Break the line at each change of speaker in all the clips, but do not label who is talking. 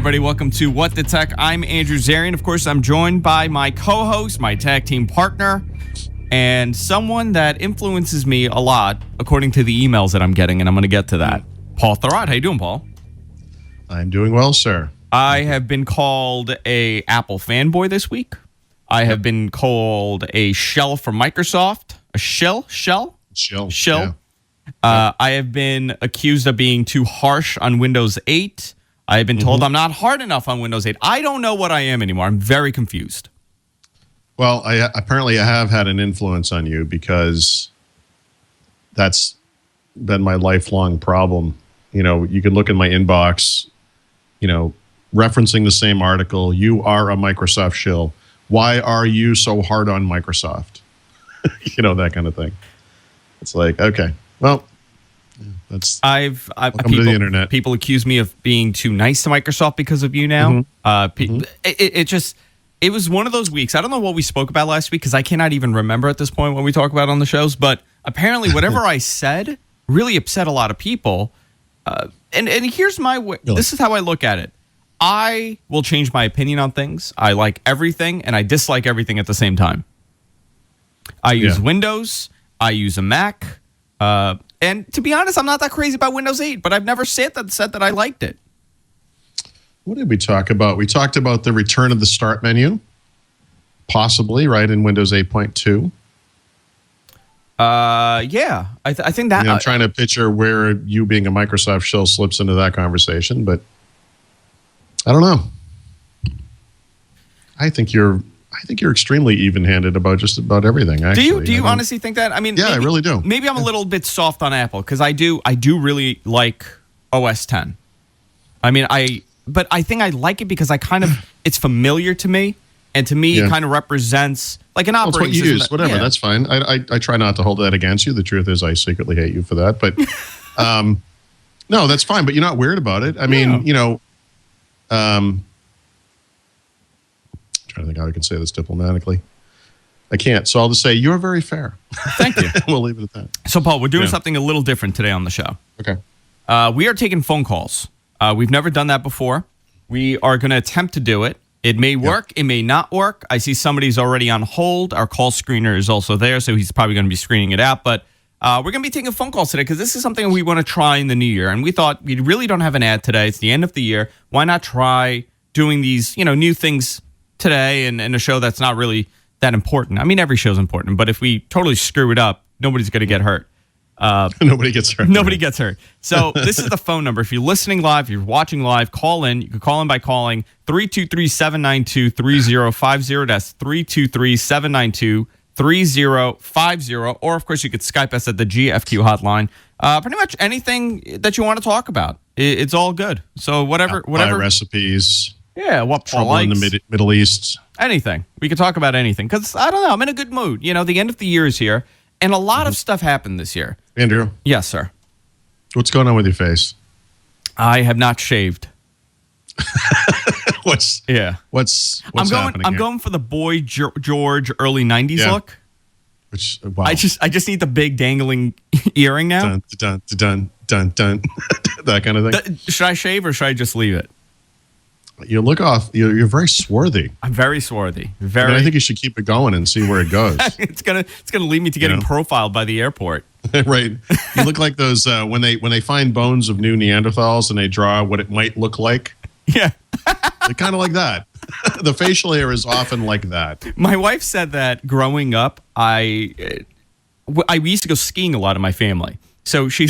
everybody. Welcome to What the Tech. I'm Andrew Zarian. Of course, I'm joined by my co-host, my tag team partner, and someone that influences me a lot, according to the emails that I'm getting, and I'm going to get to that. Paul Thurrott. How you doing, Paul?
I'm doing well, sir.
I have been called a Apple fanboy this week. I have been called a shell from Microsoft. A shell?
Shell.
Yeah. I have been accused of being too harsh on Windows 8. I have been told I'm not hard enough on Windows 8. I don't know what I am anymore. I'm very confused.
Well, I have had an influence on you because that's been my lifelong problem. You know, you can look in my inbox, you know, referencing the same article. You are a Microsoft shill. Why are you so hard on Microsoft? You know, that kind of thing. It's like, okay, well, that's welcome to the internet.
People accuse me of being too nice to Microsoft because of you now. It was one of those weeks. I don't know what we spoke about last week because I cannot even remember at this point what we talk about on the shows. But apparently, whatever I said really upset a lot of people. And here's my way. This is how I look at it. I will change my opinion on things. I like everything and I dislike everything at the same time. I use Windows. I use a Mac. And to be honest, I'm not that crazy about Windows 8, but I've never said that I liked it.
What did we talk about? We talked about the return of the start menu, possibly, right, in Windows 8.2.
Yeah, I think that...
I'm trying to picture where you being a Microsoft shill slips into that conversation, but I don't know. I think you're extremely even-handed about just about everything, actually.
Do you honestly think that? I mean,
I really do.
Maybe I'm a little bit soft on Apple because I do really like OS X. I mean, but I think I like it because it's familiar to me, and to me, it kind of represents like an operating system.
It's what you use, whatever. That's fine. I try not to hold that against you. The truth is, I secretly hate you for that. But no, that's fine. But you're not weird about it. I mean, you know. Trying to think how I can say this diplomatically. I can't. So I'll just say you're very fair.
Thank you.
We'll leave it at that.
So, Paul, we're doing something a little different today on the show.
Okay.
We are taking phone calls. We've never done that before. We are going to attempt to do it. It may work. It may not work. I see somebody's already on hold. Our call screener is also there, so he's probably going to be screening it out. But we're going to be taking phone calls today because this is something we want to try in the new year. And we thought we really don't have an ad today. It's the end of the year. Why not try doing these, new things today and a show that's not really that important. I mean, every show's important, but if we totally screw it up, nobody's going to get hurt.
Nobody gets hurt.
Nobody gets hurt. So this is the phone number. If you're listening live, if you're watching live, call in. You can call in by calling 323-792-3050. That's 323-792-3050. Or, of course, you could Skype us at the GFQ hotline. Pretty much anything that you want to talk about. It's all good. So whatever.
Recipes.
Yeah, what Paul
trouble
likes.
in the Middle East.
Anything. We could talk about anything. Because, I don't know, I'm in a good mood. The end of the year is here. And a lot of stuff happened this year.
Andrew?
Yes, sir.
What's going on with your face?
I have not shaved.
What's happening
I'm going for the Boy George early 90s look.
Which, wow.
I just need the big dangling earring now.
Dun, dun, dun, dun. That kind of thing.
Should I shave or should I just leave it?
You look off. You're very swarthy.
I'm very swarthy.
I think you should keep it going and see where it goes.
It's gonna lead me to getting profiled by the airport.
Right. You look like those when they find bones of new Neanderthals and they draw what it might look like.
Yeah.
They're kind of like that. The facial hair is often like that.
My wife said that growing up, I used to go skiing a lot in my family. So she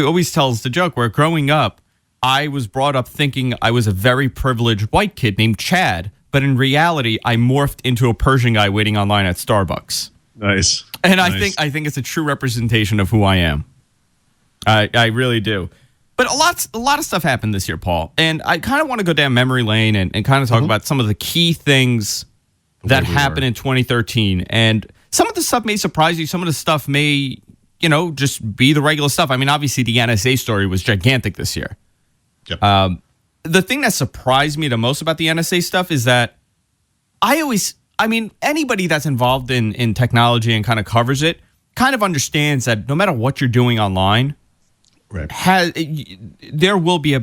always tells the joke where growing up, I was brought up thinking I was a very privileged white kid named Chad, but in reality, I morphed into a Persian guy waiting online at Starbucks.
Nice.
And I think it's a true representation of who I am. I really do. But a lot of stuff happened this year, Paul. And I kind of want to go down memory lane and kind of talk about some of the key things that happened in 2013. And some of the stuff may surprise you. Some of the stuff may, just be the regular stuff. I mean, obviously, the NSA story was gigantic this year.
Yep.
The thing that surprised me the most about the NSA stuff is that anybody that's involved in technology and kind of covers it kind of understands that no matter what you're doing online,
right,
there will be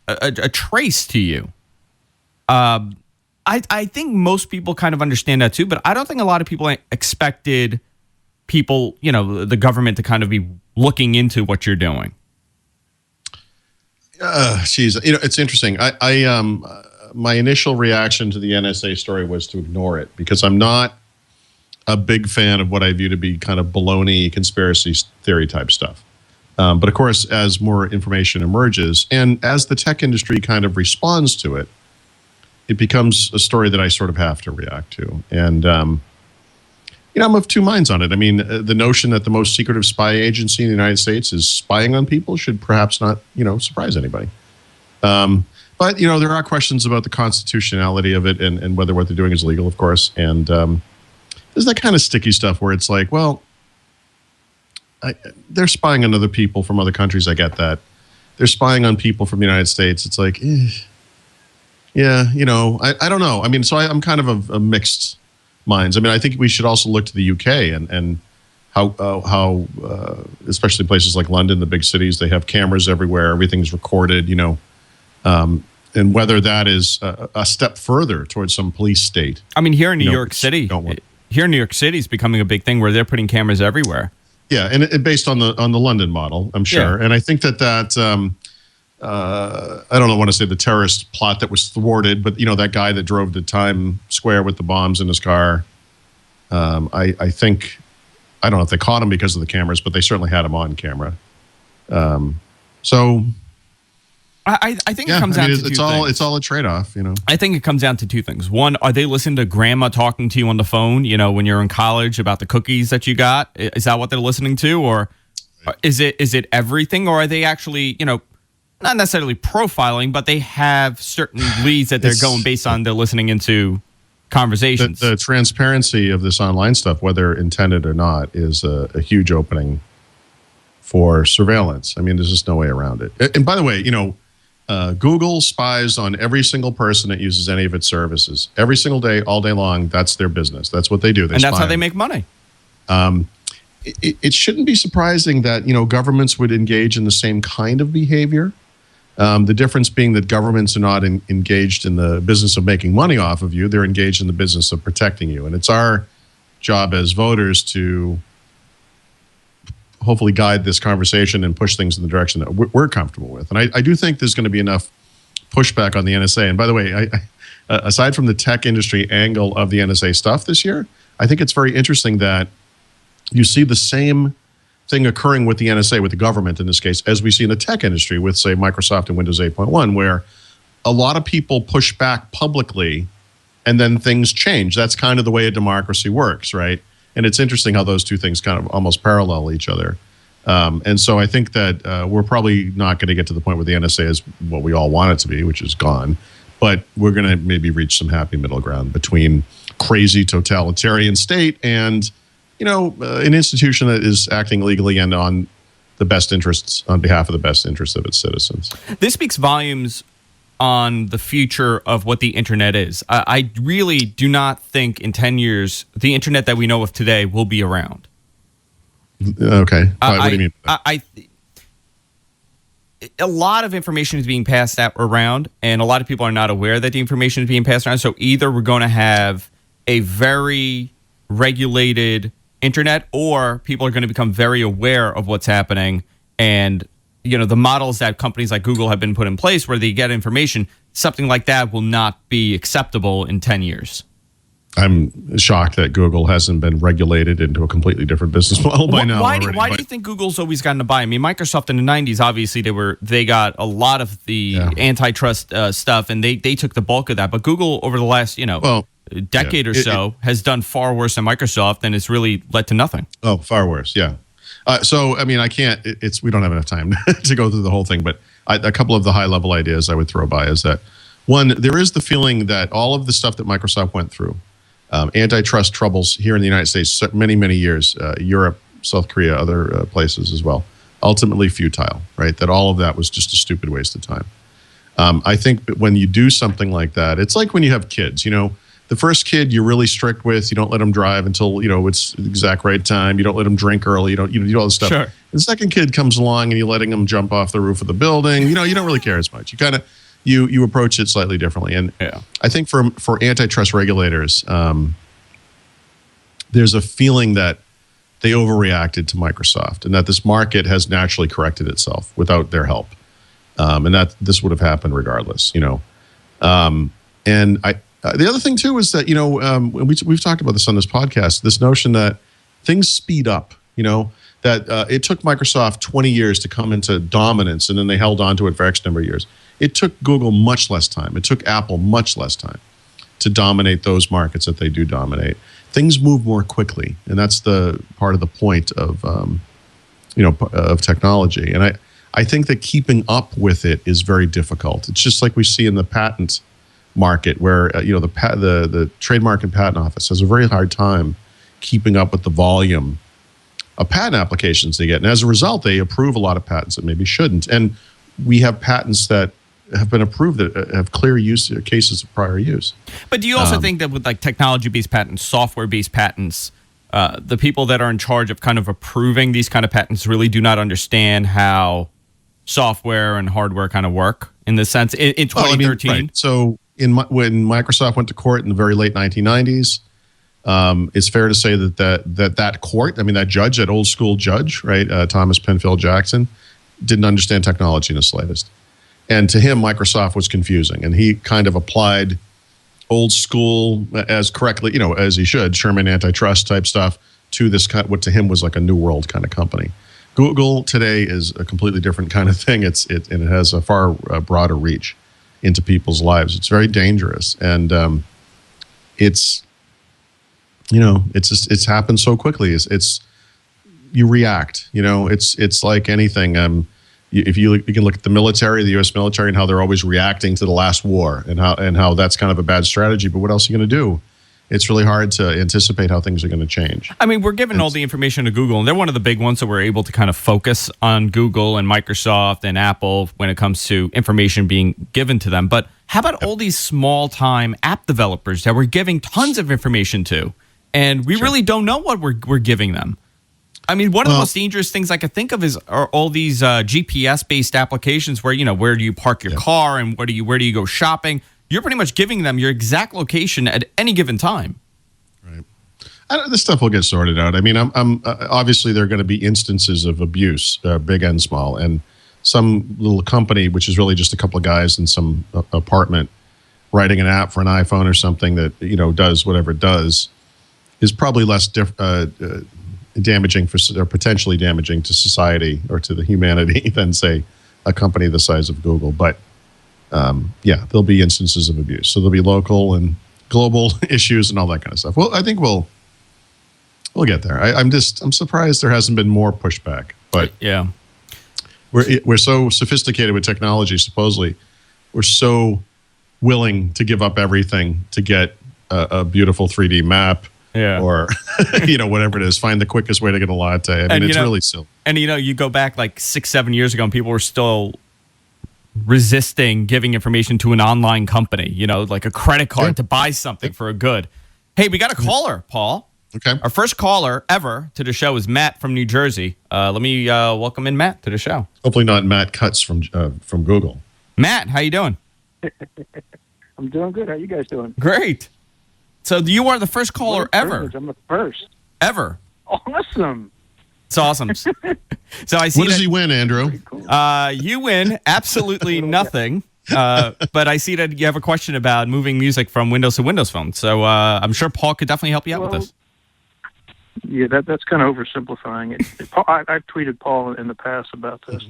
a trace to you. I think most people kind of understand that too, but I don't think a lot of people expected people, the government to kind of be looking into what you're doing.
Geez, it's interesting. My initial reaction to the NSA story was to ignore it because I'm not a big fan of what I view to be kind of baloney conspiracy theory type stuff. But of course, as more information emerges and as the tech industry kind of responds to it, it becomes a story that I sort of have to react to. And, I'm of two minds on it. I mean, the notion that the most secretive spy agency in the United States is spying on people should perhaps not, surprise anybody. But, there are questions about the constitutionality of it and whether what they're doing is legal, of course. And there's that kind of sticky stuff where it's like, well, they're spying on other people from other countries. I get that. They're spying on people from the United States. It's like, yeah, I don't know. I mean, so I'm kind of a mixed minds. I mean, I think we should also look to the UK and how especially places like London, the big cities, they have cameras everywhere. Everything's recorded, and whether that is a step further towards some police state.
I mean, here in New York City, is becoming a big thing where they're putting cameras everywhere. Yeah,
and it based on the London model, I'm sure. Yeah. And I think that I don't want to say the terrorist plot that was thwarted, but that guy that drove to Times Square with the bombs in his car. I think I don't know if they caught him because of the cameras, but they certainly had him on camera. So
I think it comes down to two things.
It's all a trade-off,
I think it comes down to two things. One, are they listening to grandma talking to you on the phone, when you're in college about the cookies that you got? Is that what they're listening to? Or is it everything? Or are they actually, not necessarily profiling, but they have certain leads that they're going based on they're listening into conversations?
The transparency of this online stuff, whether intended or not, is a huge opening for surveillance. I mean, there's just no way around it. And by the way, Google spies on every single person that uses any of its services. Every single day, all day long, that's their business. That's what they do.
And that's how they make money.
It shouldn't be surprising that, governments would engage in the same kind of behavior. The difference being that governments are not engaged in the business of making money off of you. They're engaged in the business of protecting you. And it's our job as voters to hopefully guide this conversation and push things in the direction that we're comfortable with. And I do think there's going to be enough pushback on the NSA. And by the way, aside from the tech industry angle of the NSA stuff this year, I think it's very interesting that you see the same thing occurring with the NSA, with the government in this case, as we see in the tech industry with, say, Microsoft and Windows 8.1, where a lot of people push back publicly and then things change. That's kind of the way a democracy works, right? And it's interesting how those two things kind of almost parallel each other. And so I think that we're probably not going to get to the point where the NSA is what we all want it to be, which is gone. But we're going to maybe reach some happy middle ground between crazy totalitarian state and an institution that is acting legally and on the best interests, on behalf of the best interests of its citizens.
This speaks volumes on the future of what the internet is. I really do not think in 10 years the internet that we know of today will be around.
Okay. What do you mean?
A lot of information is being passed around, and a lot of people are not aware that the information is being passed around. So either we're going to have a very regulated internet, or people are going to become very aware of what's happening. And, the models that companies like Google have been put in place where they get information, something like that will not be acceptable in 10 years.
I'm shocked that Google hasn't been regulated into a completely different business model by now.
Why do you think Google's always gotten a buy? I mean, Microsoft in the 90s, obviously they got a lot of the antitrust stuff, and they took the bulk of that. But Google over the last, decade or so has done far worse than Microsoft, and it's really led to nothing.
Oh, far worse. Yeah. So, I mean, I can't, we don't have enough time to go through the whole thing, but a couple of the high level ideas I would throw by is that, one, there is the feeling that all of the stuff that Microsoft went through, antitrust troubles here in the United States, many, many years, Europe, South Korea, other places as well, ultimately futile, right? That all of that was just a stupid waste of time. I think that when you do something like that, it's like when you have kids, the first kid you're really strict with. You don't let them drive until it's the exact right time. You don't let them drink early. You do all this stuff. Sure. The second kid comes along and you're letting them jump off the roof of the building. You don't really care as much. You kind of you approach it slightly differently. And I think for antitrust regulators, there's a feeling that they overreacted to Microsoft and that this market has naturally corrected itself without their help, and that this would have happened regardless. And the other thing too is that we've talked about this on this podcast. This notion that things speed up. That it took Microsoft 20 years to come into dominance, and then they held on to it for X number of years. It took Google much less time. It took Apple much less time to dominate those markets that they do dominate. Things move more quickly, and that's the part of the point of of technology. And I think that keeping up with it is very difficult. It's just like we see in the patent market, where the trademark and patent office has a very hard time keeping up with the volume of patent applications they get, and as a result, they approve a lot of patents that maybe shouldn't. And we have patents that have been approved that have clear use cases of prior use.
But do you also think that with like technology-based patents, software-based patents, the people that are in charge of kind of approving these kind of patents really do not understand how software and hardware kind of work in the sense in 2013?
Right. So when Microsoft went to court in the very late 1990s, it's fair to say that court, that judge, that old school judge, right, Thomas Penfield Jackson, didn't understand technology in the slightest. And to him, Microsoft was confusing, and he kind of applied old school as correctly, as he should, Sherman antitrust type stuff to this kind, what to him was like a new world kind of company. Google today is a completely different kind of thing. And it has a far broader reach into people's lives. It's very dangerous, and it's happened so quickly. It's you react. It's like anything. If you can look at the military, the U.S. military, and how they're always reacting to the last war, and how that's kind of a bad strategy. But what else are you going to do? It's really hard to anticipate how things are going to change.
We're giving all the information to Google, and they're one of the big ones that we're able to kind of focus on Google and Microsoft and Apple when it comes to information being given to them. But how about all these small-time app developers that we're giving tons of information to, and we really don't know what we're giving them? One of the most dangerous things I could think of are all these GPS-based applications where, where do you park your car and where do you go shopping? You're pretty much giving them your exact location at any given time.
Right. This stuff will get sorted out. I'm obviously there are going to be instances of abuse, big and small, and some little company, which is really just a couple of guys in some apartment writing an app for an iPhone or something that does whatever it does, is probably less damaging or potentially damaging to society or to the humanity than, say, a company the size of Google. But there'll be instances of abuse. So there'll be local and global issues and all that kind of stuff. Well, I think we'll get there. I'm surprised there hasn't been more pushback. But
yeah,
we're so sophisticated with technology. Supposedly, we're so willing to give up everything to get a beautiful 3D map.
Yeah.
Or, whatever it is, find the quickest way to get a latte. It's really silly.
And, you go back like 6-7 years ago and people were still resisting giving information to an online company, like a credit card to buy something for a good. Hey, we got a caller, Paul.
Okay.
Our first caller ever to the show is Matt from New Jersey. Let me welcome in Matt to the show.
Hopefully not Matt Cutts from Google.
Matt, how you doing?
I'm doing good. How you guys doing?
Great. So you are the first caller ever.
I'm the first.
Ever.
Awesome.
It's awesome. So I see.
What does he win, Andrew?
Cool.
You win absolutely nothing. But I see that you have a question about moving music from Windows to Windows Phone. So I'm sure Paul could definitely help you out with this.
Yeah, that's kind of oversimplifying it. I've tweeted Paul in the past about this,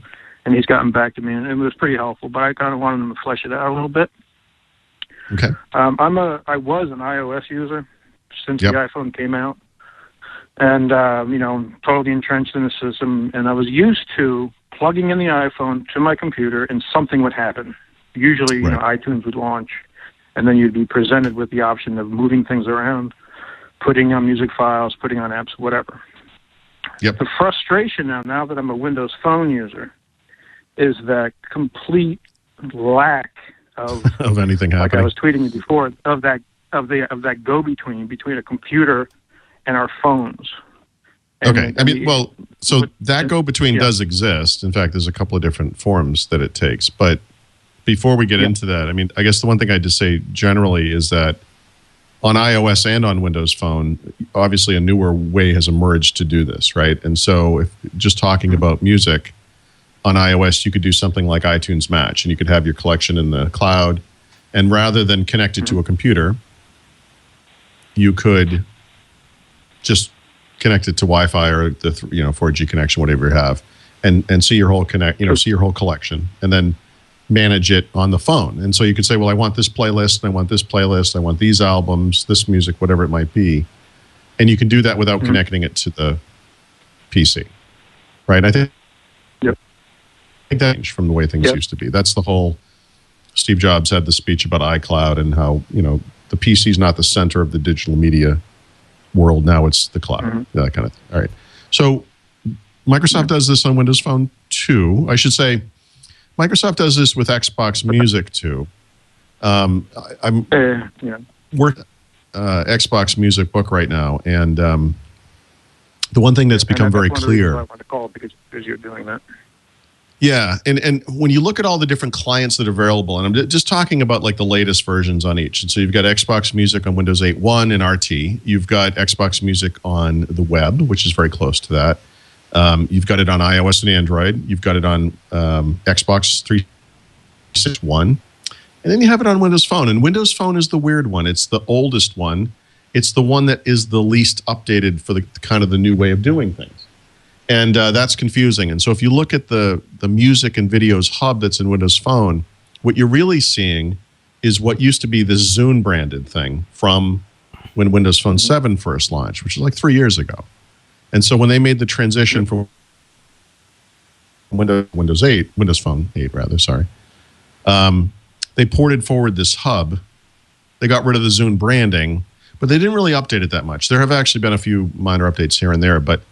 and he's gotten back to me, and it was pretty helpful. But I kind of wanted him to flesh it out a little bit.
Okay.
I was an iOS user since the iPhone came out, and totally entrenched in the system. And I was used to plugging in the iPhone to my computer, and something would happen. Usually, iTunes would launch, and then you'd be presented with the option of moving things around, putting on music files, putting on apps, whatever.
Yep.
The frustration now that I'm a Windows Phone user, is that complete lack of
anything happening.
Like I was tweeting before, of that go-between a computer and our phones. And
that go-between does exist. In fact, there's a couple of different forms that it takes. But before we get into that, I mean, I guess the one thing I'd just say generally is that on iOS and on Windows Phone, obviously a newer way has emerged to do this, right? And so if just talking about music, on iOS, you could do something like iTunes Match, and you could have your collection in the cloud, and rather than connect it to a computer, you could just connect it to Wi-Fi or the 4G connection, whatever you have, and see your whole see your whole collection, and then manage it on the phone. And so you could say, well, I want this playlist, and I want this playlist, I want these albums, this music, whatever it might be. And you can do that without connecting it to the PC. Right? I think that changed from the way things used to be. That's the whole Steve Jobs had the speech about iCloud and how, the PC is not the center of the digital media world. Now it's the cloud, that kind of thing. All right. So Microsoft does this on Windows Phone too. I should say, Microsoft does this with Xbox Music too. I'm working Xbox Music book right now, and the one thing that's become very clear.
I want to call because you're doing that.
Yeah, and when you look at all the different clients that are available, and I'm just talking about like the latest versions on each. And so you've got Xbox Music on Windows 8.1 and RT. You've got Xbox Music on the web, which is very close to that. You've got it on iOS and Android. You've got it on Xbox 361. And then you have it on Windows Phone. And Windows Phone is the weird one. It's the oldest one. It's the one that is the least updated for the kind of the new way of doing things. And that's confusing. And so if you look at the music and videos hub that's in Windows Phone, what you're really seeing is what used to be this Zune branded thing from when Windows Phone 7 first launched, which is like 3 years ago. And so when they made the transition from Windows Phone 8 rather, sorry, they ported forward this hub. They got rid of the Zune branding, but they didn't really update it that much. There have actually been a few minor updates here and there, but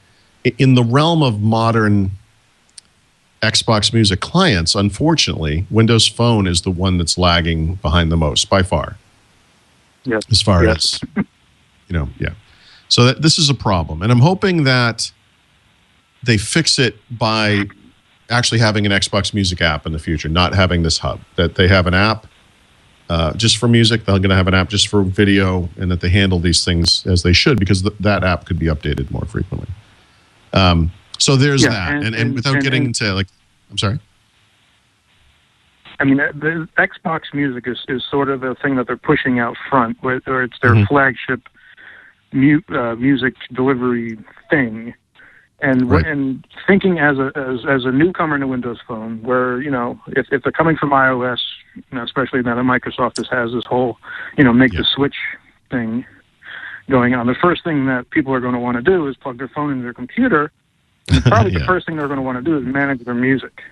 in the realm of modern Xbox Music clients, unfortunately, Windows Phone is the one that's lagging behind the most by far.
Yes.
As far as, So this is a problem. And I'm hoping that they fix it by actually having an Xbox Music app in the future, not having this hub. That they have an app just for music, they're going to have an app just for video, and that they handle these things as they should, because that app could be updated more frequently. So there's that. And without getting into, like, I'm sorry?
I mean, the Xbox Music is sort of the thing that they're pushing out front, where it's their flagship music delivery thing. And and thinking as a newcomer to Windows Phone, where if they're coming from iOS, especially now that Microsoft has this whole make the switch thing going on, the first thing that people are going to want to do is plug their phone into their computer. And probably the first thing they're going to want to do is manage their music.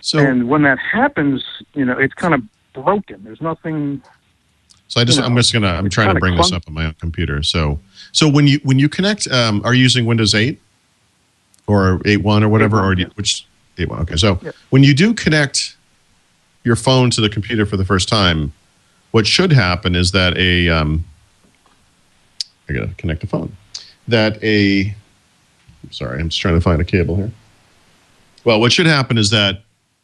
So,
and when that happens, it's kind of broken. There's nothing.
So I'm trying to bring this up on my own computer. So when you connect, are you using Windows 8 or 8.1 or whatever, 8.1, which 8.1? Okay, so when you do connect your phone to the computer for the first time, what should happen is that I gotta connect the phone. I'm sorry, I'm just trying to find a cable here. Well, what should happen is that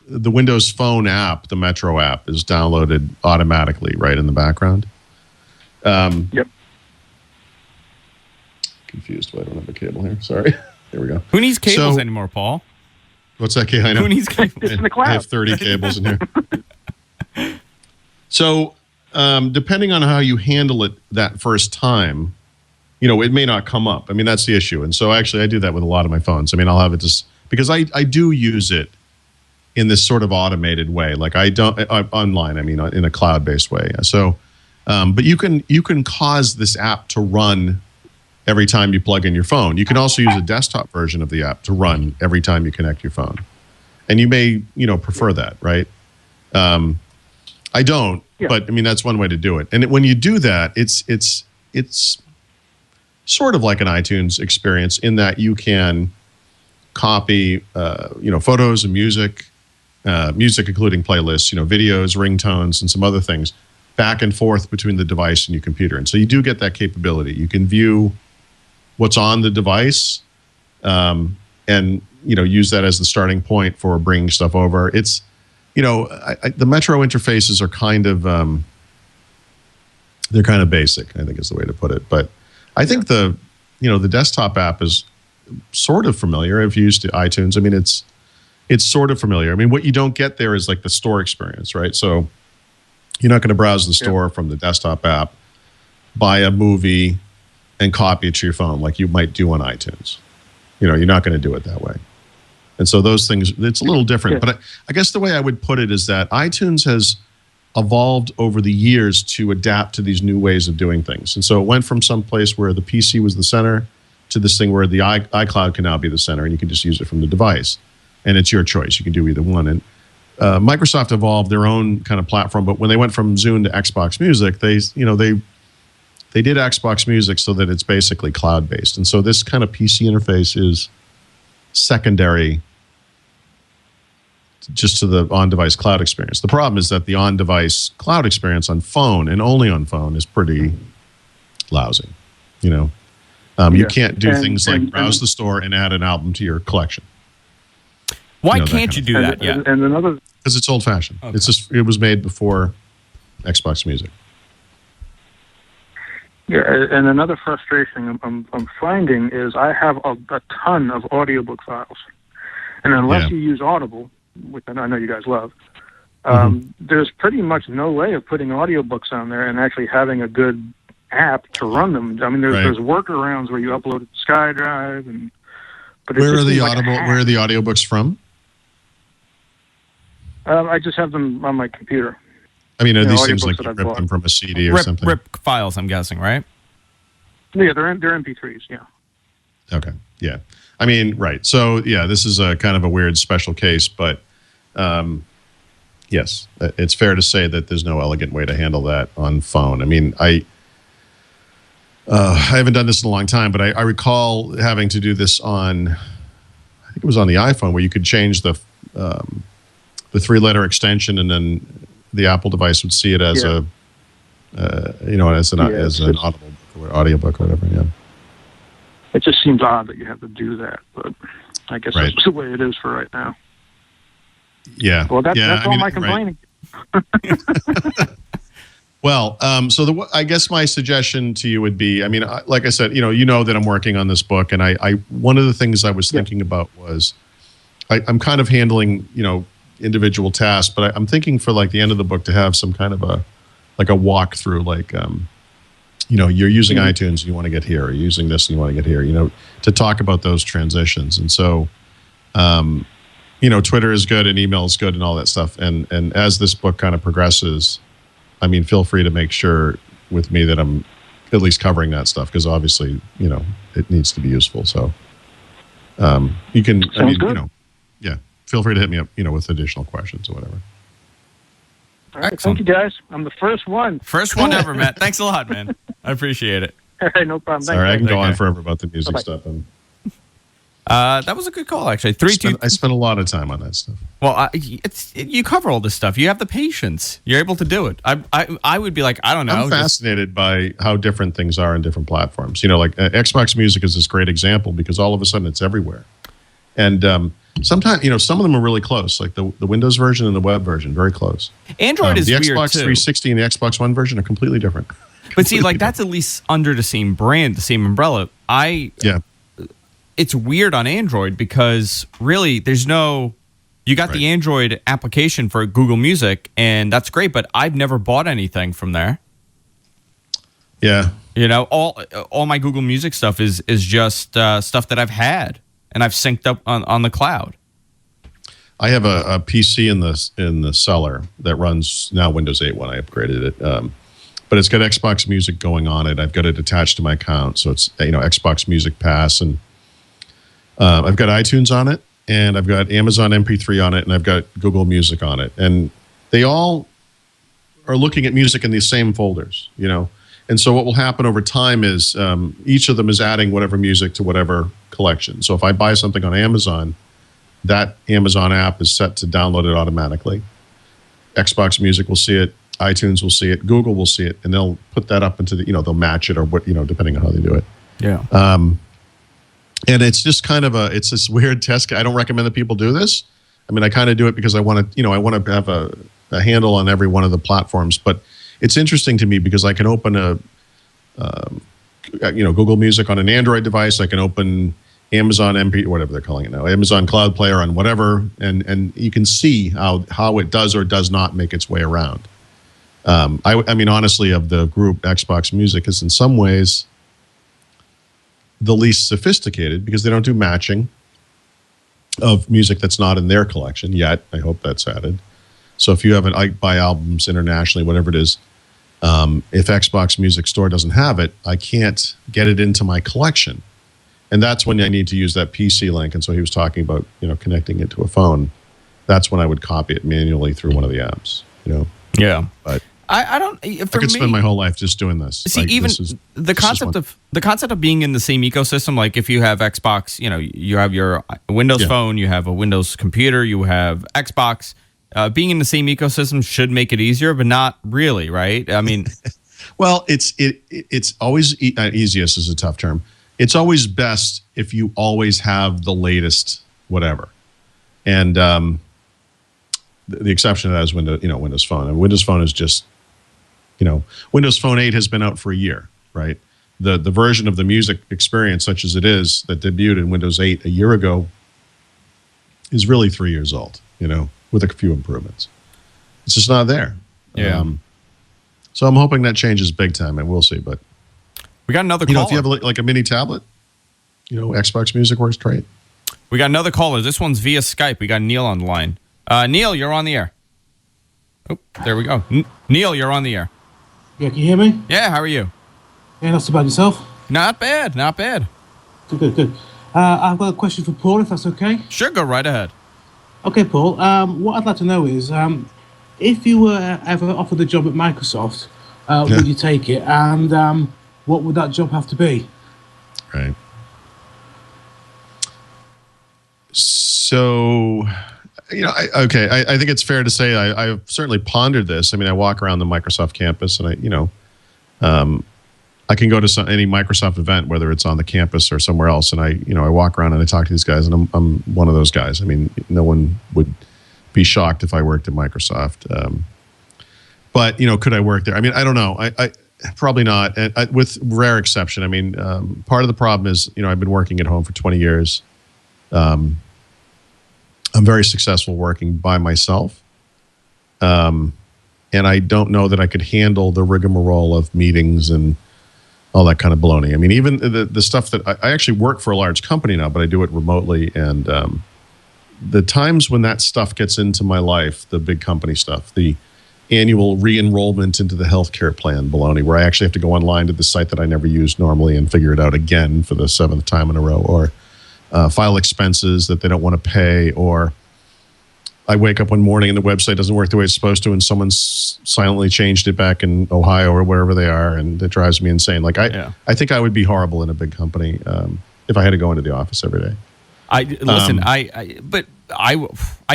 the Windows Phone app, the Metro app, is downloaded automatically right in the background.
Yep.
Confused why I don't have a cable here. Sorry. There we go.
Who needs cables anymore, Paul?
What's that, Kay? I know.
Who needs cables?
It's in the cloud.
I have 30 cables in here. So, depending on how you handle it that first time, it may not come up. I mean, that's the issue. And so actually I do that with a lot of my phones. I mean, I'll have it just because I do use it in this sort of automated way. Like I don't online, I mean, in a cloud-based way. So, but you can cause this app to run every time you plug in your phone. You can also use a desktop version of the app to run every time you connect your phone. And you may, prefer that, right? I don't, but I mean, that's one way to do it. And when you do that, it's sort of like an iTunes experience in that you can copy, photos and music including playlists, videos, ringtones, and some other things back and forth between the device and your computer. And so you do get that capability. You can view what's on the device and use that as the starting point for bringing stuff over. the Metro interfaces are kind of they're kind of basic, I think is the way to put it. But I think the desktop app is sort of familiar. I've used iTunes. I mean, it's sort of familiar. I mean, what you don't get there is like the store experience, right? So you're not going to browse the store from the desktop app, buy a movie, and copy it to your phone like you might do on iTunes. You're not going to do it that way. And so those things, it's a little different. But I guess the way I would put it is that iTunes has evolved over the years to adapt to these new ways of doing things. And so it went from some place where the PC was the center to this thing where the iCloud can now be the center, and you can just use it from the device. And it's your choice. You can do either one. And Microsoft evolved their own kind of platform, but when they went from Zune to Xbox Music, they did Xbox Music so that it's basically cloud-based. And so this kind of PC interface is secondary just to the on-device cloud experience. The problem is that the on-device cloud experience on phone and only on phone is pretty lousy. You can't do things like browse the store and add an album to your collection.
Why can't you do that yet?
And another,
because it's old-fashioned. Okay. It was made before Xbox Music.
Yeah, and another frustration I'm finding is I have a ton of audiobook files, and unless you use Audible, which I know you guys love, there's pretty much no way of putting audiobooks on there and actually having a good app to run them. I mean, there's workarounds where you upload it to SkyDrive, but
where are the audiobooks from?
I just have them on my computer.
I mean, are these things like you rip them from a CD or something?
Rip files, I'm guessing, right?
Yeah, they're MP3s, yeah.
Okay, yeah. I mean, right. So, yeah, this is a kind of a weird special case, but yes, it's fair to say that there's no elegant way to handle that on phone. I mean, I haven't done this in a long time, but I recall having to do this on, I think it was on the iPhone, where you could change the 3-letter extension, and then the Apple device would see it as as an audible or audiobook or whatever. Yeah.
It just seems odd that you have to do that, but I guess that's the way it is for right now.
Yeah.
Well, that's all my complaining.
Right. Well, I guess my suggestion to you would be, I mean, like I said, you know that I'm working on this book, and I one of the things I was thinking about was I'm kind of handling, individual tasks, but I'm thinking for like the end of the book to have some kind of a walkthrough, like you're using iTunes, you want to get here, or you're using this and you want to get here, to talk about those transitions. And so Twitter is good and email is good and all that stuff, and as this book kind of progresses, I mean, feel free to make sure with me that I'm at least covering that stuff, because obviously it needs to be useful. So you can feel free to hit me up, with additional questions or whatever.
All right, thank you, guys. I'm the first one.
First one ever, Matt. Thanks a lot, man. I appreciate it.
All right, no problem.
All right, I can go on forever about the music stuff.
That was a good call, actually.
I spent a lot of time on that stuff.
Well, you cover all this stuff. You have the patience. You're able to do it. I would be like, I don't know.
I'm fascinated by how different things are in different platforms. Like Xbox Music is this great example, because all of a sudden it's everywhere. And sometimes, some of them are really close, like the Windows version and the web version, very close.
Android is
the
weird,
Xbox
too.
360 and the Xbox One version are completely different.
But see, like that's at least under the same brand, the same umbrella. It's weird on Android because really you got the Android application for Google Music, and that's great, but I've never bought anything from there.
Yeah.
All my Google Music stuff is just stuff that I've had and I've synced up on the cloud.
I have a PC in the cellar that runs now Windows 8 when I upgraded it. But it's got Xbox Music going on it. I've got it attached to my account, so it's Xbox Music Pass, and I've got iTunes on it, and I've got Amazon MP3 on it, and I've got Google Music on it, and they all are looking at music in these same folders, And so what will happen over time is each of them is adding whatever music to whatever collection. So if I buy something on Amazon, that Amazon app is set to download it automatically. Xbox Music will see it. iTunes will see it. Google will see it, and they'll put that up into the, they'll match it or what, depending on how they do it.
Yeah.
And it's just kind of it's this weird test. I don't recommend that people do this, I mean, I kind of do it because I want to, I want to have a handle on every one of the platforms. But it's interesting to me because I can open Google Music on an Android device. I can open Amazon MP, whatever they're calling it now, Amazon Cloud Player on whatever, and you can see how it does or does not make its way around. I mean, honestly, of the group, Xbox Music is in some ways the least sophisticated because they don't do matching of music that's not in their collection yet. I hope that's added. So if you have I buy albums internationally, whatever it is, if Xbox Music Store doesn't have it, I can't get it into my collection. And that's when I need to use that PC link. And so he was talking about, connecting it to a phone. That's when I would copy it manually through one of the apps,
Yeah.
But
I don't. For
I could spend my whole life just doing this.
See, the concept of being in the same ecosystem, like if you have Xbox, you have your Windows phone, you have a Windows computer, you have Xbox. Being in the same ecosystem should make it easier, but not really, right? I mean,
well, it's always easiest is a tough term. It's always best if you always have the latest whatever, and the exception to that is Windows Phone. And Windows Phone is just, Windows Phone 8 has been out for a year, right? The version of the music experience, such as it is, that debuted in Windows 8 a year ago, is really 3 years old, with a few improvements. It's just not there.
Yeah.
So I'm hoping that changes big time, and we'll see. But
we got another caller.
If you have like a mini tablet, Xbox Music works great.
We got another caller. This one's via Skype. We got Neil on the line. Neil, you're on the air. Oh, there we go. Neil, you're on the air.
Yeah, can you hear me?
Yeah, how are you?
Yeah, not so bad yourself.
Not bad, not bad.
Good. I've got a question for Paul, if that's okay.
Sure, go right ahead.
Okay, Paul. What I'd like to know is, if you were ever offered a job at Microsoft, would you take it? And what would that job have to be?
Right. So, I think it's fair to say I've certainly pondered this. I mean, I walk around the Microsoft campus, and I can go to any Microsoft event, whether it's on the campus or somewhere else, and I walk around and I talk to these guys, and I'm one of those guys. I mean, no one would be shocked if I worked at Microsoft. But could I work there? I mean, I don't know. I probably not, and with rare exception. I mean, part of the problem is I've been working at home for 20 years. I'm very successful working by myself. And I don't know that I could handle the rigmarole of meetings and all that kind of baloney. I mean, even the stuff that I actually work for a large company now, but I do it remotely. And the times when that stuff gets into my life, the big company stuff, the annual re-enrollment into the healthcare plan baloney, where I actually have to go online to the site that I never use normally and figure it out again for the 7th time in a row, or file expenses that they don't want to pay, or I wake up one morning and the website doesn't work the way it's supposed to, and someone's silently changed it back in Ohio or wherever they are, and it drives me insane. Like I think I would be horrible in a big company if I had to go into the office every day.
I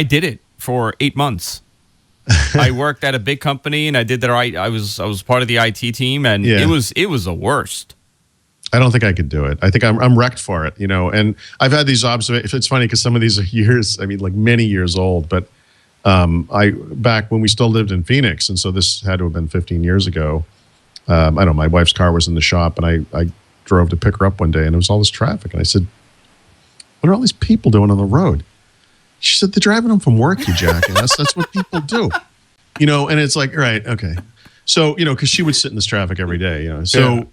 did it for 8 months. I worked at a big company, and I did that. I was part of the IT team, and it was the worst.
I don't think I could do it. I think I'm wrecked for it, and I've had these observations. It's funny because some of these are years, like many years old, but back when we still lived in Phoenix, and so this had to have been 15 years ago. I don't know, my wife's car was in the shop, and I drove to pick her up one day, and there was all this traffic, and I said, what are all these people doing on the road? She said, they're driving home from work, you jackass. That's what people do. And it's like, right, okay. So, because she would sit in this traffic every day, So, yeah.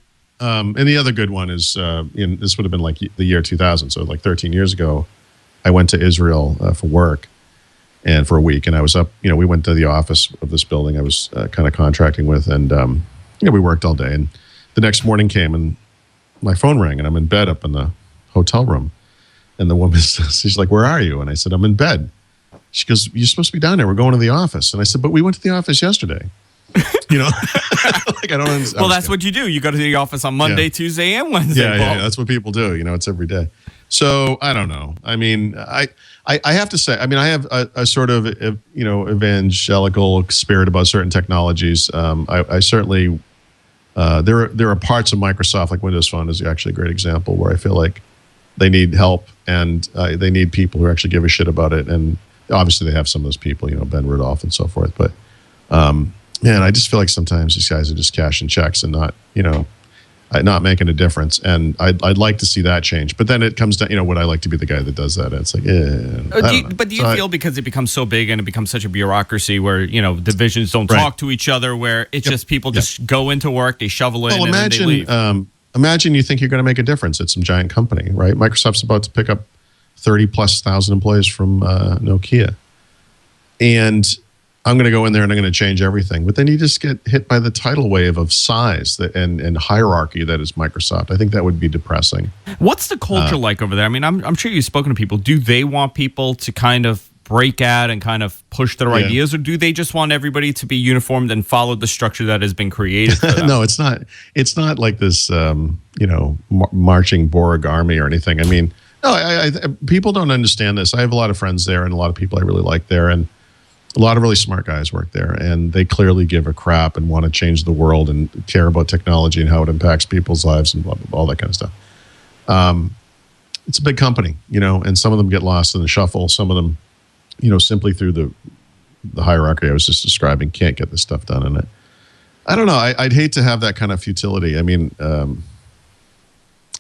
And the other good one is, this would have been like the year 2000. So like 13 years ago, I went to Israel for work and for a week. And I was up, we went to the office of this building I was kind of contracting with. And, we worked all day. And the next morning came and my phone rang, and I'm in bed up in the hotel room. And the woman says, she's like, where are you? And I said, I'm in bed. She goes, you're supposed to be down there. We're going to the office. And I said, but we went to the office yesterday. Like I don't understand.
Well, that's what you do. You go to the office on Monday, Tuesday, and Wednesday.
Yeah, that's what people do. It's every day. So I don't know. I mean, I have to say, I mean, I have a sort of, evangelical spirit about certain technologies. I certainly, there are parts of Microsoft, like Windows Phone is actually a great example, where I feel like they need help, and they need people who actually give a shit about it and obviously they have some of those people, Ben Rudolph and so forth. But man, I just feel like sometimes these guys are just cashing checks and not making a difference. And I'd like to see that change. But then it comes down, would I like to be the guy that does that? It's like,
do you feel because it becomes so big and it becomes such a bureaucracy where, divisions don't talk to each other, where it's just people just go into work, they shovel in, and then they leave?
Imagine you think you're going to make a difference at some giant company, right? Microsoft's about to pick up 30,000+ employees from Nokia. And I'm going to go in there and I'm going to change everything. But then you just get hit by the tidal wave of size and hierarchy that is Microsoft. I think that would be depressing.
What's the culture like over there? I mean, I'm sure you've spoken to people. Do they want people to kind of break out and kind of push their ideas, or do they just want everybody to be uniformed and follow the structure that has been created for them?
No, it's not. It's not like this, marching Borg army or anything. I mean, no, people don't understand this. I have a lot of friends there and a lot of people I really like there, and a lot of really smart guys work there, and they clearly give a crap and want to change the world and care about technology and how it impacts people's lives and blah, blah, blah, all that kind of stuff. It's a big company, and some of them get lost in the shuffle. Some of them, simply through the hierarchy I was just describing, can't get this stuff done in it. I don't know. I'd hate to have that kind of futility. I mean, I'm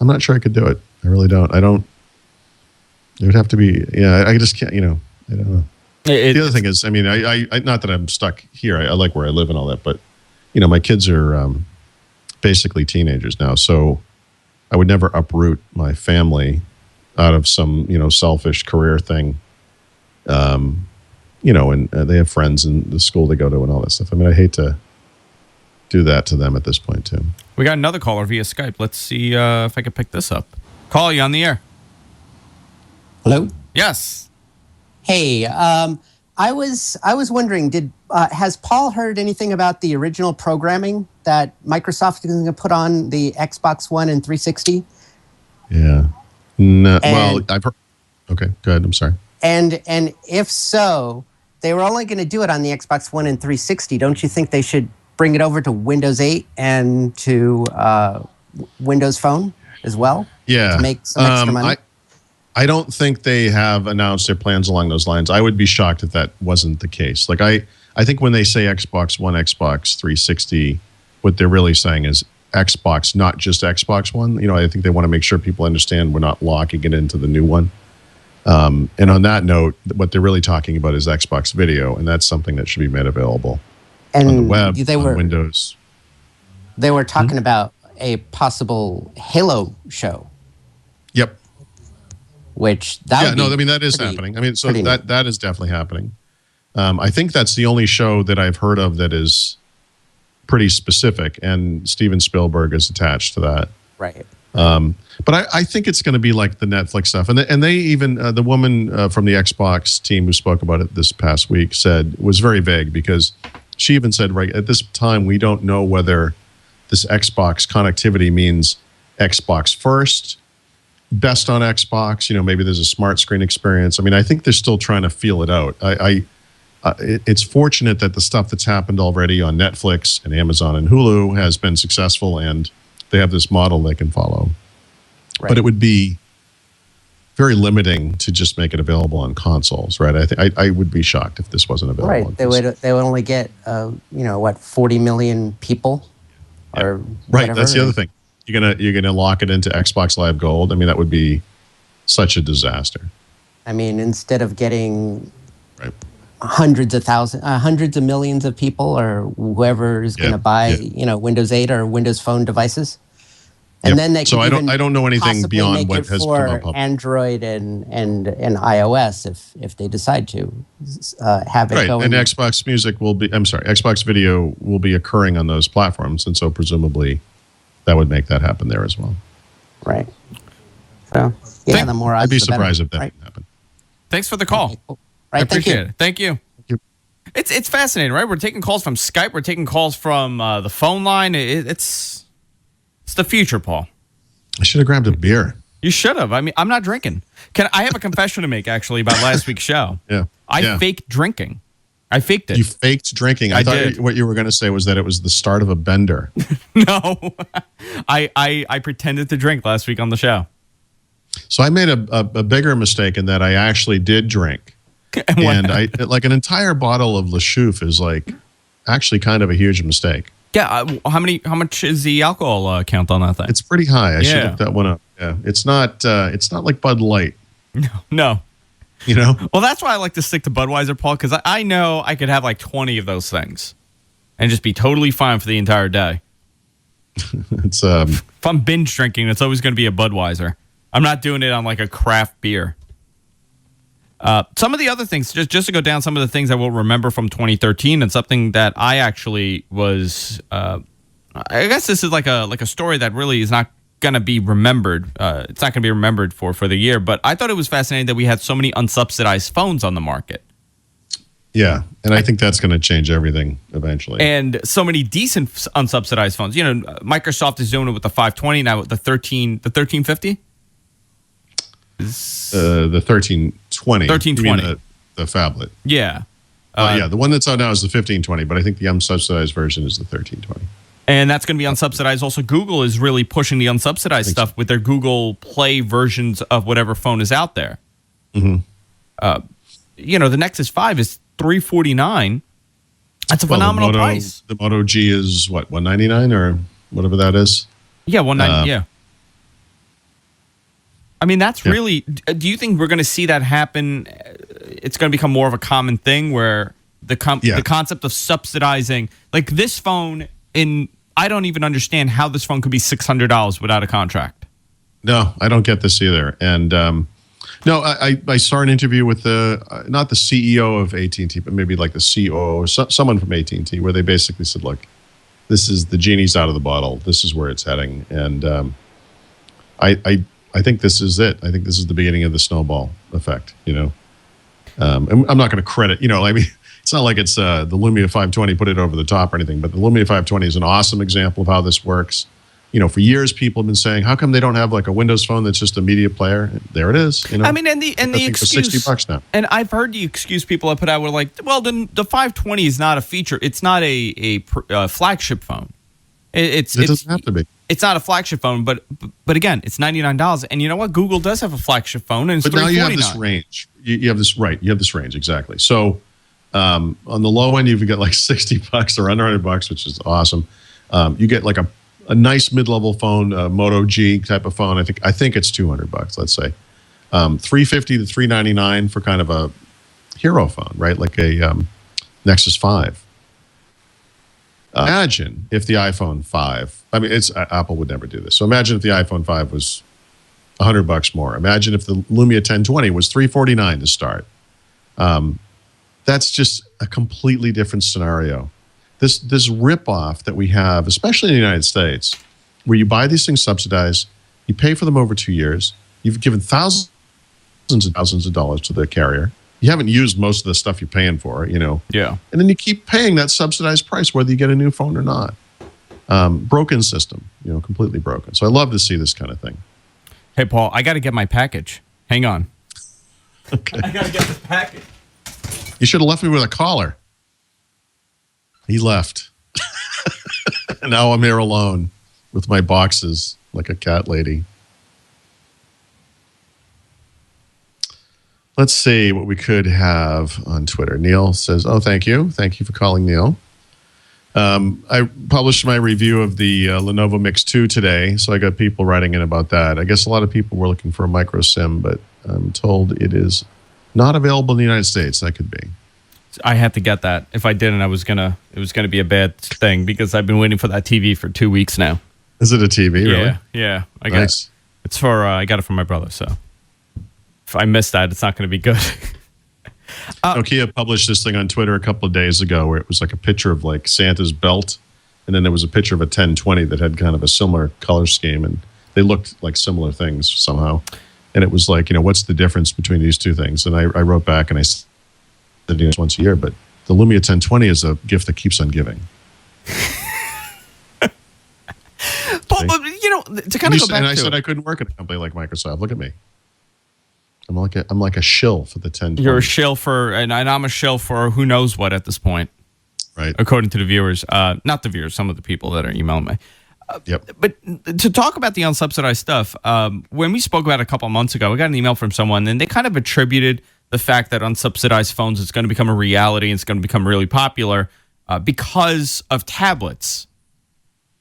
not sure I could do it. I really don't. It would have to be, I just can't, I don't know. The other thing is, I mean, I not that I'm stuck here. I like where I live and all that, but, my kids are basically teenagers now. So I would never uproot my family out of some, selfish career thing. And they have friends in the school they go to and all that stuff. I mean, I hate to do that to them at this point, too.
We got another caller via Skype. Let's see if I can pick this up. Call, you on the air.
Hello?
Yes.
Hey, I was wondering, has Paul heard anything about the original programming that Microsoft is going to put on the Xbox One and 360?
Yeah. No, well, I've heard. Okay, go ahead. I'm sorry.
And if so, they were only going to do it on the Xbox One and 360. Don't you think they should bring it over to Windows 8 and to Windows Phone as well?
Yeah.
To make some extra money?
I don't think they have announced their plans along those lines. I would be shocked if that wasn't the case. Like I think when they say Xbox One, Xbox 360, what they're really saying is Xbox, not just Xbox One. I think they want to make sure people understand we're not locking it into the new one. And on that note, what they're really talking about is Xbox Video, and that's something that should be made available on the web, on Windows.
They were talking about a possible Halo show.
Yep.
Which that
is happening. I mean, so that is definitely happening. I think that's the only show that I've heard of that is pretty specific, and Steven Spielberg is attached to that.
Right.
But I think it's going to be like the Netflix stuff, and they even the woman from the Xbox team who spoke about it this past week was very vague, because she even said, right at this time we don't know whether this Xbox connectivity means Xbox first, best on Xbox, maybe there's a smart screen experience. I mean, I think they're still trying to feel it out. It's fortunate that the stuff that's happened already on Netflix and Amazon and Hulu has been successful, and they have this model they can follow. Right. But it would be very limiting to just make it available on consoles, right? I would be shocked if this wasn't available.
Right. They would only get 40 million people, or
right.
Whatever.
That's the other thing. You're gonna lock it into Xbox Live Gold. I mean, that would be such a disaster.
I mean, instead of getting hundreds of millions of people, or whoever is going to buy, Windows 8 or Windows Phone devices, and then they can
I don't know anything beyond what has come up.
For Android and iOS, if they decide to have it going.
And Xbox Xbox Video will be occurring on those platforms, and so presumably that would make that happen there as well.
Right. So the more odds,
I'd be
the
surprised
better.
if that happened.
Thanks for the call.
Okay, cool.
I appreciate it. Thank you. It's fascinating, right? We're taking calls from Skype. We're taking calls from the phone line. It's the future, Paul.
I should have grabbed a beer.
You should have. I mean, I'm not drinking. I have a confession to make, actually, about last week's show. I faked drinking. I faked it.
You faked drinking. I thought what you were going to say was that it was the start of a bender.
No. I pretended to drink last week on the show.
So I made a bigger mistake in that I actually did drink. And I like an entire bottle of Le Chouffe is like actually kind of a huge mistake.
Yeah. How much is the alcohol count on that thing?
It's pretty high. I should look that one up. Yeah. It's not like Bud Light.
No.
You know?
Well, that's why I like to stick to Budweiser, Paul, because I know I could have like 20 of those things and just be totally fine for the entire day.
It's
if I'm binge drinking, it's always going to be a Budweiser. I'm not doing it on like a craft beer. Some of the other things, just to go down some of the things I will remember from 2013, and something that I actually was, I guess this is like a story that really is not going to be remembered. It's not going to be remembered for the year, but I thought it was fascinating that we had so many unsubsidized phones on the market.
Yeah, and I think that's going to change everything eventually.
And so many decent unsubsidized phones. You know, Microsoft is doing it with the 520 now with the 1350.
The 1320.
1320.
The phablet.
Yeah.
The one that's out now is the 1520, but I think the unsubsidized version is the 1320.
And that's going to be unsubsidized. Also, Google is really pushing the unsubsidized stuff with their Google Play versions of whatever phone is out there.
Mm-hmm.
The Nexus 5 is $349. That's a phenomenal price.
The Moto G is what, $199 or whatever that is?
Yeah, $199. Yeah. I mean, that's really. Do you think we're going to see that happen? It's going to become more of a common thing where the concept of subsidizing, like this phone I don't even understand how this phone could be $600 without a contract.
No, I don't get this either. And no, I saw an interview with not the CEO of AT&T, but maybe like the COO or someone from AT&T, where they basically said, look, this is the genie's out of the bottle. This is where it's heading. And I think this is it. I think this is the beginning of the snowball effect, And I'm not going to credit, I mean, it's not like it's the Lumia 520 put it over the top or anything, but the Lumia 520 is an awesome example of how this works. For years people have been saying, how come they don't have like a Windows phone that's just a media player? There it is.
I mean, and the excuse
for $60 now.
And I've heard the excuse people have put out were like, well, the 520 is not a feature. It's not a flagship phone. It doesn't have to be. It's not a flagship phone, but again, it's $99. And you know what? Google does have a flagship phone, and it's $349. But now you have this
range. You have this You have this range exactly. So on the low end, you've got like $60 or under $100, which is awesome. You get like a nice mid-level phone, Moto G type of phone. I think it's $200. Let's say $350 to $399 for kind of a hero phone, right? Like a Nexus 5. Imagine if the iPhone 5. I mean, Apple would never do this. So imagine if the iPhone 5 was $100 more. Imagine if the Lumia 1020 was $349 to start. That's just a completely different scenario. This ripoff that we have, especially in the United States, where you buy these things subsidized, you pay for them over 2 years, you've given thousands and thousands of dollars to the carrier. You haven't used most of the stuff you're paying for,
Yeah.
And then you keep paying that subsidized price whether you get a new phone or not. Broken system, completely broken. So I love to see this kind of thing.
Hey, Paul, I got to get my package. Hang on.
Okay.
I got to get this package.
You should have left me with a caller. He left. And now I'm here alone with my boxes like a cat lady. Let's see what we could have on Twitter. Neil says, oh, thank you. Thank you for calling, Neil. I published my review of the Lenovo Mix 2 today, so I got people writing in about that. I guess a lot of people were looking for a micro SIM, but I'm told it is not available in the United States. That could be.
I had to get that. If I didn't, it was gonna be a bad thing because I've been waiting for that TV for 2 weeks now.
Is it a TV? Really?
Yeah. I got it. It's for I got it from my brother. So if I miss that, it's not going to be good.
Nokia published this thing on Twitter a couple of days ago where it was like a picture of like Santa's belt, and then there was a picture of a 1020 that had kind of a similar color scheme, and they looked like similar things somehow. And it was like, what's the difference between these two things? And I wrote back and I said, it's once a year, but the Lumia 1020 is a gift that keeps on giving.
But to kind of go back to
I said I couldn't work at a company like Microsoft. Look at me. I'm like a shill for the 1020.
You're a shill for, and I'm a shill for who knows what at this point.
Right.
According to the viewers. Not the viewers, some of the people that are emailing me.
Yep.
But to talk about the unsubsidized stuff, when we spoke about it a couple of months ago, we got an email from someone, and they kind of attributed the fact that unsubsidized phones is going to become a reality and it's going to become really popular because of tablets.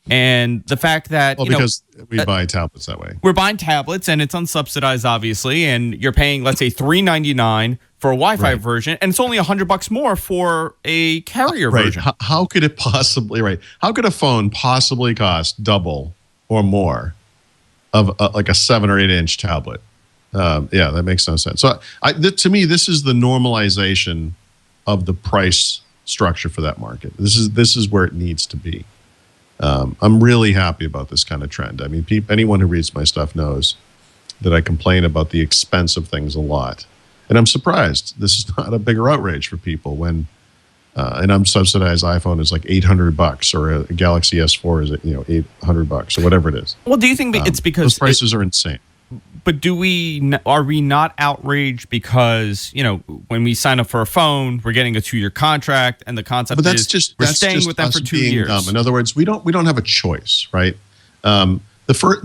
And the fact that,
because we buy tablets that way.
We're buying tablets and it's unsubsidized, obviously, and you're paying, let's say, $3.99 for a Wi-Fi version, and it's only $100 more for a carrier version.
How could it possibly, how could a phone possibly cost double or more of like a 7 or 8 inch tablet? That makes no sense. So to me, this is the normalization of the price structure for that market. This is where it needs to be. I'm really happy about this kind of trend. I mean, anyone who reads my stuff knows that I complain about the expense of things a lot. And I'm surprised this is not a bigger outrage for people when an unsubsidized iPhone is like $800 or a Galaxy S4 is $800 or whatever it is.
Well, do you think it's because
those prices are insane?
But are we not outraged because, when we sign up for a phone, we're getting a 2-year contract, and the concept is we're staying with them for 2 years.
Dumb. In other words, we don't have a choice, right? The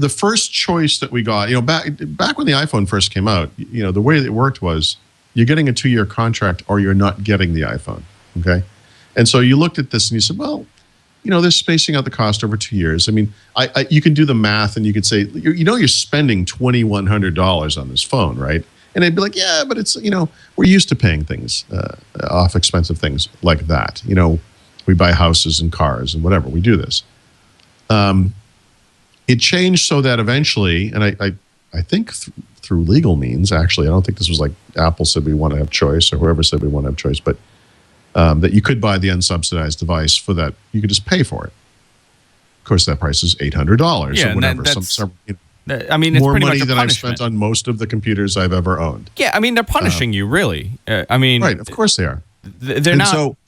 first choice that we got, back when the iPhone first came out, the way it worked was you're getting a 2-year contract or you're not getting the iPhone, okay? And so you looked at this and you said, well, they're spacing out the cost over 2 years. I mean, you can do the math and you could say, you're spending $2,100 on this phone, right? And they'd be like, yeah, but it's, we're used to paying things off expensive things like that. We buy houses and cars and whatever. We do this. It changed so that eventually, and I think through legal means, actually, I don't think this was like Apple said we want to have choice or whoever said we want to have choice, but that you could buy the unsubsidized device for that. You could just pay for it. Of course, that price is $800 or whatever.
I mean, it's
more
pretty
money
much a
than I've
punishment.
spent on most of the computers I've ever owned.
Yeah, I mean, they're punishing you, really.
Right, of course they are.
They're not. So,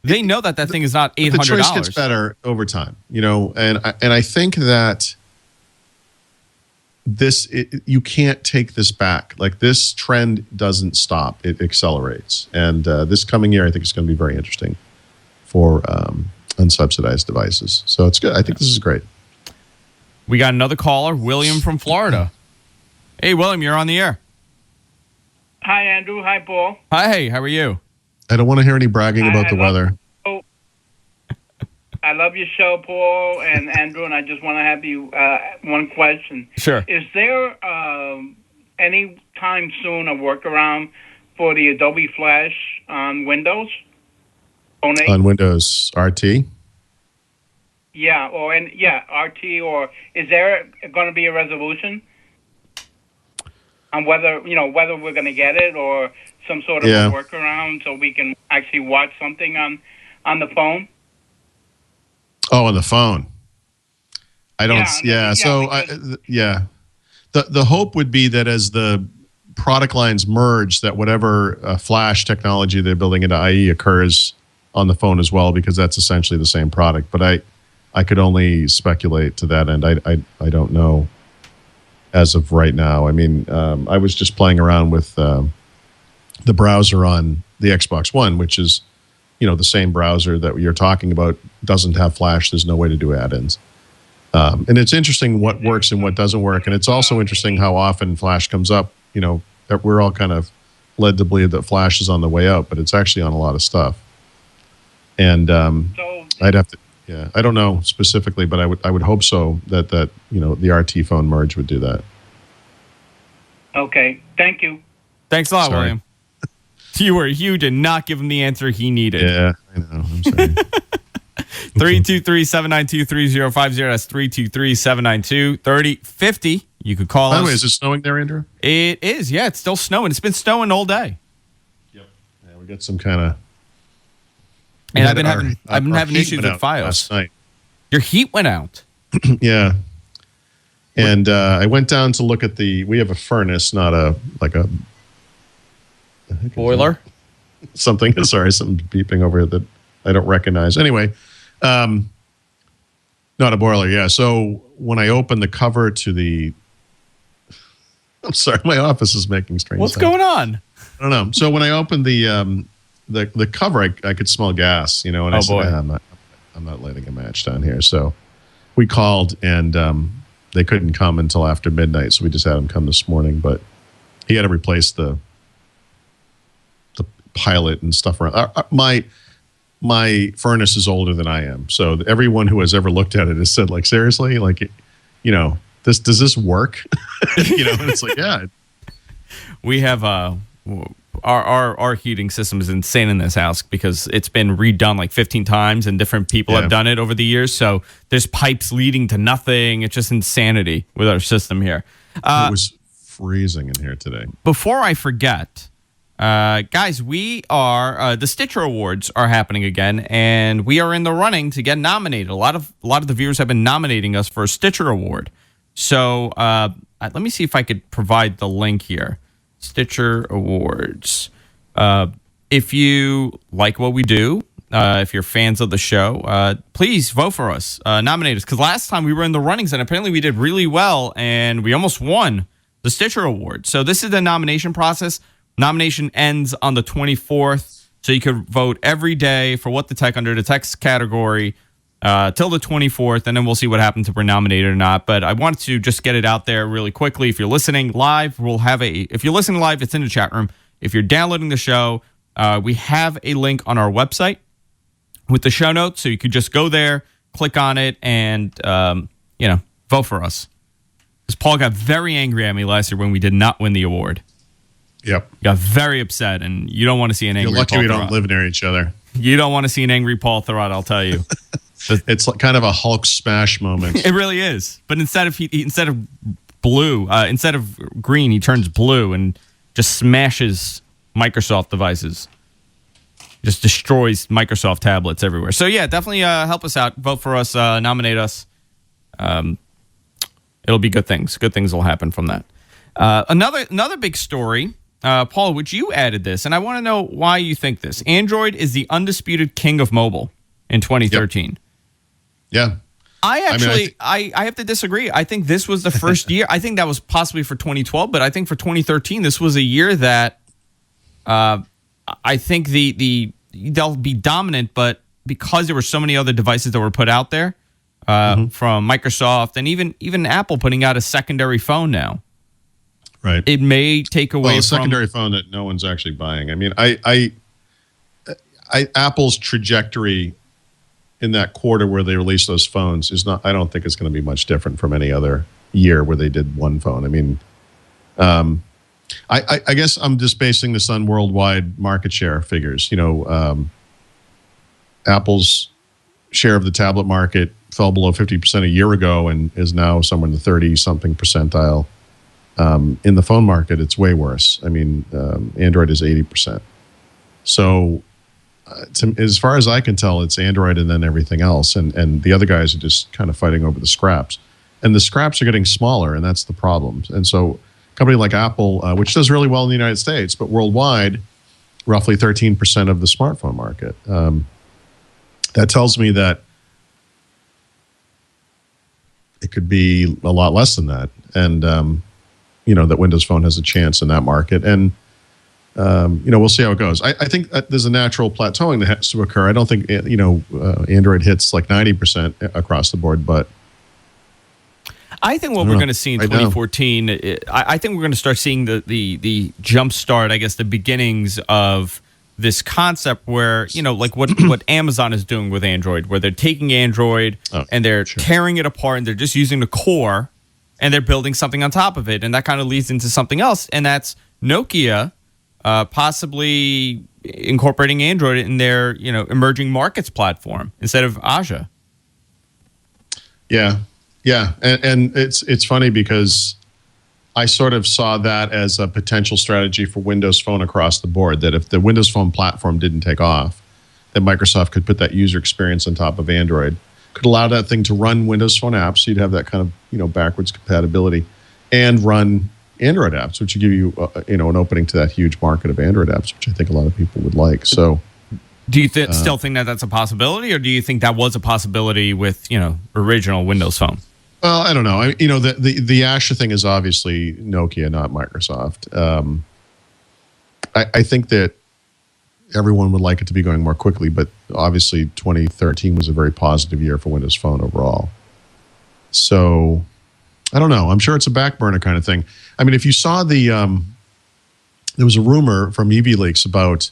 they know that thing is not $800.
The choice gets better over time, and I think that you can't take this back. Like, this trend doesn't stop; it accelerates. And this coming year, I think it's going to be very interesting for unsubsidized devices. So it's good. I think this is great.
We got another caller, William from Florida. Hey, William, you're on the air.
Hi, Andrew. Hi, Paul.
Hi, how are you?
I don't want to hear any bragging about the weather.
I love your show, Paul and Andrew, and I just want to have you one question.
Sure.
Is there any time soon a workaround for the Adobe Flash on Windows?
On Windows RT?
Yeah, RT, or is there going to be a resolution on whether we're going to get it or some sort of a workaround so we can actually watch something on the phone?
Oh, on the phone. I don't. The hope would be that as the product lines merge, that whatever Flash technology they're building into IE occurs on the phone as well, because that's essentially the same product. But I could only speculate to that end. I don't know as of right now. I mean, I was just playing around with the browser on the Xbox One, which is, the same browser that you're talking about, doesn't have Flash. There's no way to do add-ins. And it's interesting what works and what doesn't work. And it's also interesting how often Flash comes up. That we're all kind of led to believe that Flash is on the way out, but it's actually on a lot of stuff. And I'd have to, I don't know specifically, but I would hope so that the RT phone merge would do that.
Okay, thank you.
Thanks a lot, William. You were huge and not give him the answer he needed.
Yeah, I know. I'm sorry.
323-792-3050. That's 323-792-3050. You could call us.
By the way, is it snowing there, Andrew?
It is, yeah. It's still snowing. It's been snowing all day.
Yep. Yeah, we got some kind of...
And I've been having issues with Fios.
Last night.
Your heat went out.
Yeah. And I went down to look at we have a furnace, not a
boiler?
Something beeping over here that I don't recognize. Anyway, not a boiler, yeah. So when I opened the cover to I'm sorry, my office is making strange
What's
sounds.
Going on?
I don't know. So when I opened the cover, I could smell gas, and I said, I'm not lighting a match down here. So we called, and they couldn't come until after midnight, so we just had them come this morning. But he had to replace the pilot and stuff around. My furnace is older than I am, so everyone who has ever looked at it has said, like, seriously, like, you know, does this work? You know, and it's like, yeah.
We have our heating system is insane in this house because it's been redone like 15 times and different people have done it over the years. So there's pipes leading to nothing. It's just insanity with our system here.
It was freezing in here today. Before
I forget, guys, we are the Stitcher Awards are happening again, and we are in the running to get nominated. A lot of the viewers have been nominating us for a Stitcher Award. So let me see if I could provide the link here. Stitcher Awards. If you like what we do, if you're fans of the show, please vote for us, nominate us. Because last time we were in the runnings, and apparently we did really well, and we almost won the Stitcher Award. So this is the nomination process. Nomination ends on the 24th, so you could vote every day for What the Tech under the text category till the 24th, and then we'll see what happens if we're nominated or not. But I wanted to just get it out there really quickly. If you're listening live, if you're listening live, it's in the chat room. If you're downloading the show, we have a link on our website with the show notes, so you could just go there, click on it, and vote for us. Because Paul got very angry at me last year when we did not win the award.
Yep.
Got very upset, and you don't want to see an angry
You're lucky
Paul
we
Thurrott.
don't live near each other.
You don't want to see an angry Paul Thurrott, I'll tell you.
It's like kind of a Hulk smash moment.
It really is. But instead of blue, instead of green, he turns blue and just smashes Microsoft devices. Just destroys Microsoft tablets everywhere. So yeah, definitely help us out. Vote for us. Nominate us. It'll be good things. Good things will happen from that. Another big story. Paul, which you added this, and I want to know why you think this. Android is the undisputed king of mobile in 2013.
Yep. Yeah.
I have to disagree. I think this was the first year. I think that was possibly for 2012, but I think for 2013, this was a year that I think they'll be dominant, but because there were so many other devices that were put out there from Microsoft and even Apple putting out a secondary phone now.
Right.
It may take away
a secondary phone that no one's actually buying. I mean, Apple's trajectory in that quarter where they released those phones is not. I don't think it's going to be much different from any other year where they did one phone. I mean, I guess I'm just basing this on worldwide market share figures. You know, Apple's share of the tablet market fell below 50% a year ago and is now somewhere in the 30-something percentile. In the phone market, it's way worse. I mean, Android is 80%. So as far as I can tell, it's Android and then everything else. And the other guys are just kind of fighting over the scraps. And the scraps are getting smaller, and that's the problem. And so a company like Apple, which does really well in the United States, but worldwide, roughly 13% of the smartphone market. That tells me that it could be a lot less than that. And, that Windows Phone has a chance in that market. And, we'll see how it goes. I think there's a natural plateauing that has to occur. I don't think, Android hits like 90% across the board, but
I think what we're going to see in 2014, I think we're going to start seeing the jump start, I guess, the beginnings of this concept where, like what Amazon is doing with Android, where they're taking Android and they're tearing it apart and they're just using the core and they're building something on top of it. And that kind of leads into something else. And that's Nokia possibly incorporating Android in their, emerging markets platform instead of Asia.
Yeah. Yeah. And it's funny because I sort of saw that as a potential strategy for Windows Phone across the board, that if the Windows Phone platform didn't take off, that Microsoft could put that user experience on top of Android, could allow that thing to run Windows Phone apps, so you'd have that kind of, backwards compatibility, and run Android apps, which would give you, an opening to that huge market of Android apps, which I think a lot of people would like. So,
do you still think that that's a possibility, or do you think that was a possibility with, original Windows Phone?
Well, I don't know. The Asha thing is obviously Nokia, not Microsoft. I think that everyone would like it to be going more quickly, but obviously 2013 was a very positive year for Windows Phone overall. So I don't know. I'm sure it's a back burner kind of thing. I mean, if you saw there was a rumor from EV Leaks about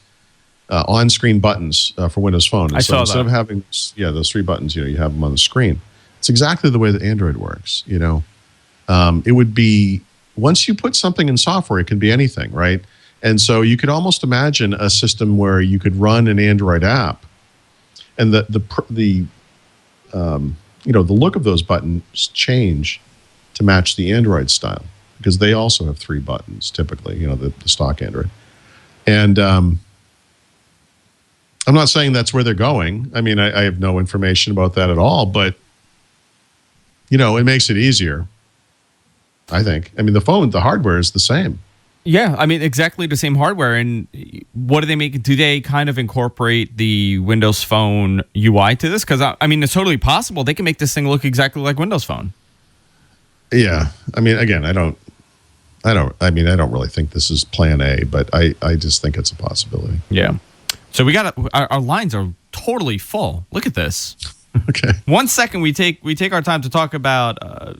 on-screen buttons for Windows Phone. And
I saw
instead
that.
of having those 3 buttons, you have them on the screen. It's exactly the way that Android works. It would be, once you put something in software, it can be anything, right? And so you could almost imagine a system where you could run an Android app, and the look of those buttons change to match the Android style, because they also have 3 buttons typically. The stock Android, and I'm not saying that's where they're going. I mean, I have no information about that at all, but it makes it easier, I think. I mean, the hardware is the same.
Yeah, I mean, exactly the same hardware. And what do they make? Do they kind of incorporate the Windows Phone UI to this? Because, I mean, it's totally possible. They can make this thing look exactly like Windows Phone.
Yeah. I mean, again, I don't really think this is plan A, but I just think it's a possibility.
Yeah. So we got our lines are totally full. Look at this.
Okay.
1 second we take our time to talk about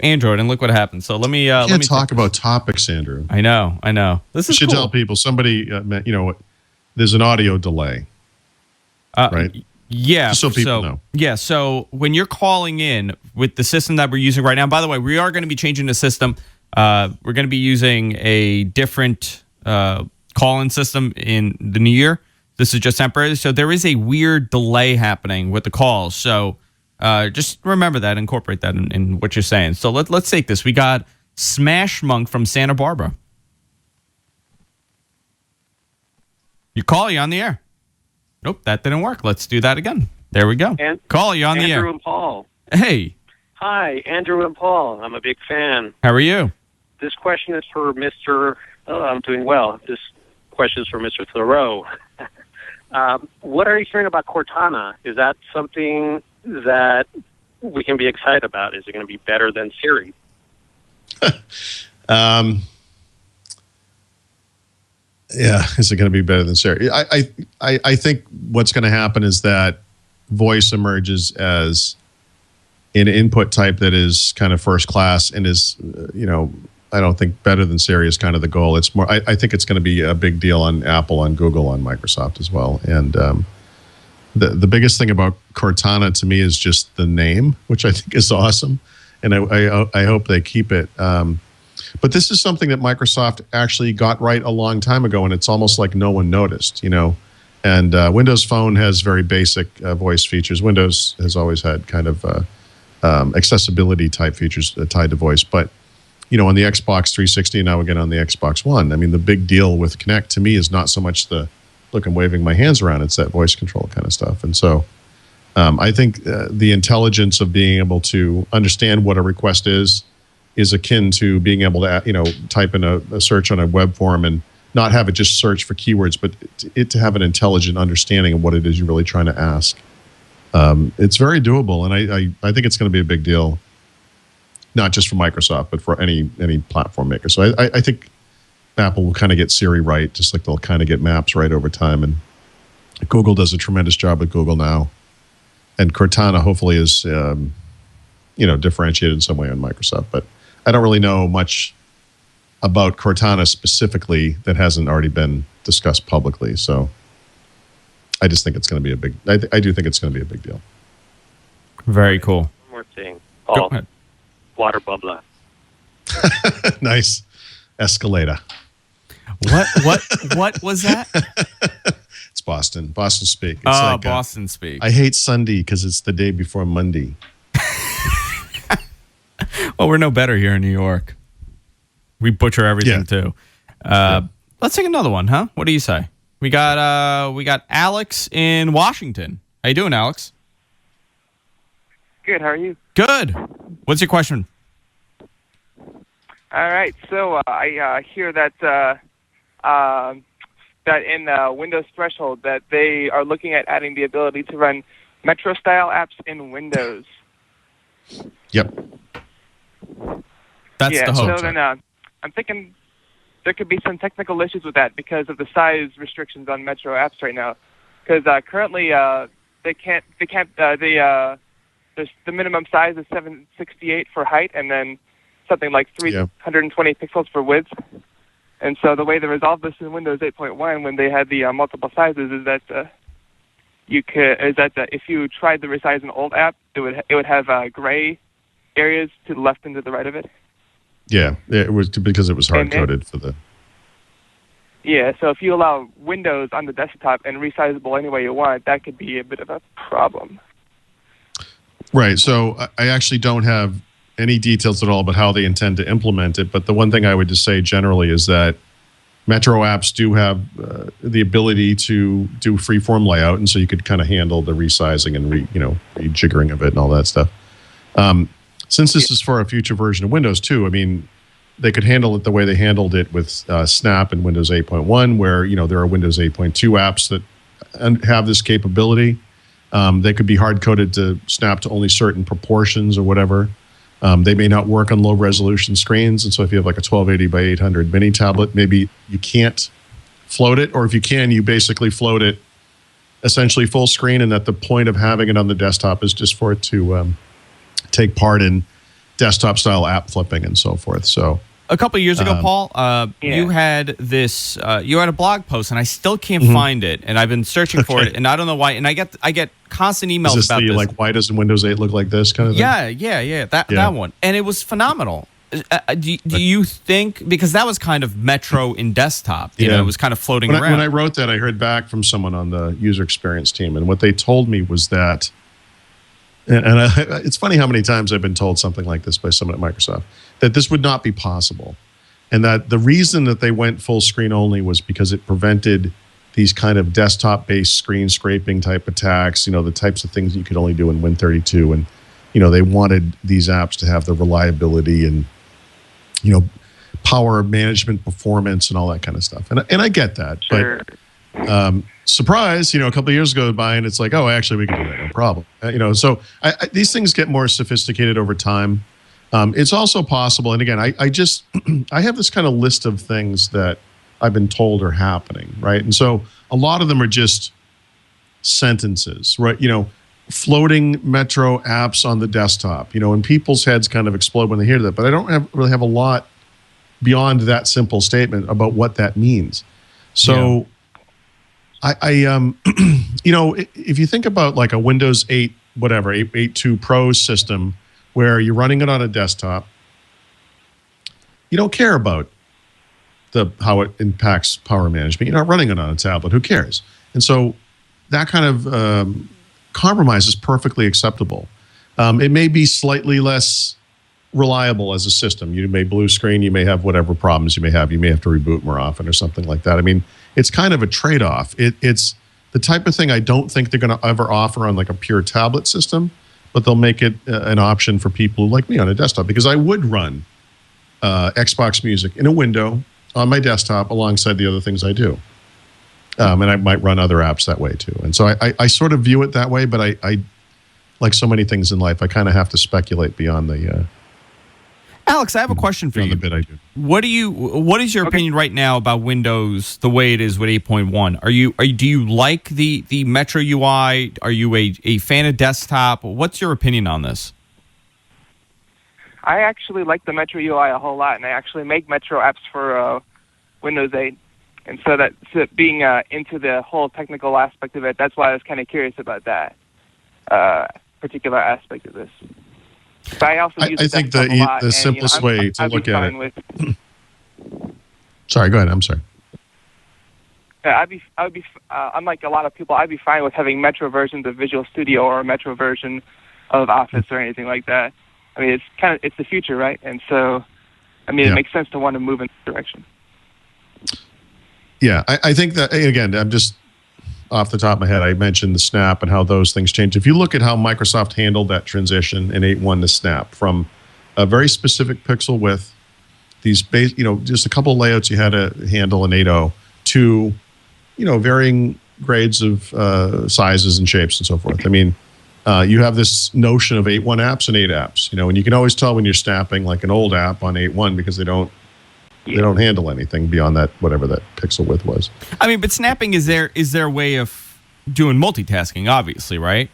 Android, and look what happens. So let me
talk about topics, Andrew.
I know. This is
should
cool.
Tell people, somebody there's an audio delay, right?
Yeah.
Just so people know.
Yeah. So when you're calling in with the system that we're using right now, by the way, we are going to be changing the system. We're going to be using a different call-in system in the new year. This is just temporary. So there is a weird delay happening with the calls. So just remember that, incorporate that in what you're saying. So let's take this. We got Smash Monk from Santa Barbara. You call, you on the air. Nope, that didn't work. Let's do that again. There we go. Call, you on the air.
Andrew and Paul.
Hey.
Hi, Andrew and Paul. I'm a big fan.
How are you?
This question is for Mr. I'm doing well. This question is for Mr. Thoreau. What are you hearing about Cortana? Is that something that we can be excited about? Is it going to be better than Siri?
Yeah, is it going to be better than Siri? I think what's going to happen is that voice emerges as an input type that is kind of first class and is, I don't think better than Siri is kind of the goal. It's more, I think it's going to be a big deal on Apple, on Google, on Microsoft as well. And the biggest thing about Cortana to me is just the name, which I think is awesome. And I hope they keep it. But this is something that Microsoft actually got right a long time ago, and it's almost like no one noticed, And Windows Phone has very basic voice features. Windows has always had kind of accessibility type features tied to voice. But, on the Xbox 360 and now again on the Xbox One, I mean, the big deal with Kinect to me is not so much the, look, I'm waving my hands around. It's that voice control kind of stuff. And so I think the intelligence of being able to understand what a request is akin to being able to, type in a search on a web form and not have it just search for keywords, but it to have an intelligent understanding of what it is you're really trying to ask. It's very doable, and I think it's going to be a big deal, not just for Microsoft, but for any platform maker. So I think Apple will kind of get Siri right, just like they'll kind of get Maps right over time. And Google does a tremendous job with Google now. And Cortana hopefully is, differentiated in some way on Microsoft. But I don't really know much about Cortana specifically that hasn't already been discussed publicly. So I just think it's going to be I do think it's going to be a big deal.
Very cool.
One more thing. Paul, water bubbler.
Nice. Escalator.
What was that?
It's Boston speak. It's
Boston speak.
I hate Sunday because it's the day before Monday.
Well, we're no better here in New York. We butcher everything too. Let's take another one, huh? What do you say? We got Alex in Washington. How you doing, Alex?
Good. How are you?
Good. What's your question?
All right. So I hear that that in Windows Threshold that they are looking at adding the ability to run Metro-style apps in Windows.
Yep.
That's the hope.
So then I'm thinking there could be some technical issues with that because of the size restrictions on Metro apps right now. Because currently the minimum size is 768 for height and then something like 320 pixels for width. And so the way they resolved this in Windows 8.1 when they had the multiple sizes is that if you tried to resize an old app, it would have gray areas to the left and to the right of it.
Yeah, it was because it was hard coded for the.
Yeah, so if you allow Windows on the desktop and resizable any way you want, that could be a bit of a problem.
Right. So I actually don't have any details at all about how they intend to implement it. But the one thing I would just say generally is that Metro apps do have the ability to do freeform layout, and so you could kind of handle the resizing and rejiggering of it and all that stuff. Since this is for a future version of Windows 2, I mean, they could handle it the way they handled it with Snap in Windows 8.1, where there are Windows 8.2 apps that have this capability. They could be hard-coded to snap to only certain proportions or whatever. They may not work on low-resolution screens, and so if you have like a 1280 by 800 mini tablet, maybe you can't float it, or if you can, you basically float it essentially full screen, and that the point of having it on the desktop is just for it to take part in desktop-style app flipping and so forth. So
a couple of years ago, Paul, you had this. You had a blog post, and I still can't find it. And I've been searching for it, and I don't know why. And I get constant emails about this.
Like, why doesn't Windows 8 look like this kind of thing?
Yeah. That one, and it was phenomenal. Do you think, because that was kind of Metro in desktop? You know, it was kind of floating around.
When I wrote that, I heard back from someone on the user experience team, and what they told me was that. It's funny how many times I've been told something like this by someone at Microsoft, that this would not be possible. And that the reason that they went full screen only was because it prevented these kind of desktop-based screen scraping type attacks, the types of things you could only do in Win32. And, they wanted these apps to have the reliability and, power management performance and all that kind of stuff. And I get that.
Sure.
But surprise, a couple of years go by and it's like, oh, actually we can do that, no problem. So these things get more sophisticated over time. It's also possible, and again, I just I have this kind of list of things that I've been told are happening, right? And so a lot of them are just sentences, right? Floating Metro apps on the desktop, and people's heads kind of explode when they hear that. But I don't really have a lot beyond that simple statement about what that means. So. Yeah. If you think about like a Windows 8, whatever, 8.2 Pro system where you're running it on a desktop, you don't care about how it impacts power management. You're not running it on a tablet. Who cares? And so that kind of compromise is perfectly acceptable. It may be slightly less reliable as a system. You may blue screen. You may have whatever problems you may have. You may have to reboot more often or something like that. I mean, it's kind of a trade-off. It's the type of thing I don't think they're going to ever offer on like a pure tablet system, but they'll make it an option for people like me on a desktop, because I would run Xbox Music in a window on my desktop alongside the other things I do. And I might run other apps that way too. And so I sort of view it that way, but I like so many things in life, I kind of have to speculate beyond the...
Alex, I have a question for you.
The bit I do.
What is your opinion right now about Windows the way it is with 8.1? Do you like the Metro UI? Are you a fan of desktop? What's your opinion on this?
I actually like the Metro UI a whole lot, and I actually make Metro apps for Windows 8. And so being into the whole technical aspect of it, that's why I was kind of curious about that particular aspect of this. But I also use
think the simplest way to look at it. Sorry, go ahead. I'm sorry.
Yeah, I would be unlike a lot of people, I'd be fine with having Metro versions of Visual Studio or a Metro version of Office or anything like that. I mean, it's the future, right? And so, I mean, it makes sense to want to move in that direction.
Yeah, I think that, again, I'm just off the top of my head, I mentioned the Snap and how those things change. If you look at how Microsoft handled that transition in 8.1 to Snap, from a very specific pixel width, these base, just a couple of layouts you had to handle in 8.0 to, varying grades of sizes and shapes and so forth. I mean, you have this notion of 8.1 apps and 8 apps, and you can always tell when you're snapping like an old app on 8.1 because they don't handle anything beyond that, whatever that pixel width was.
I mean, but snapping is their way of doing multitasking, obviously, right?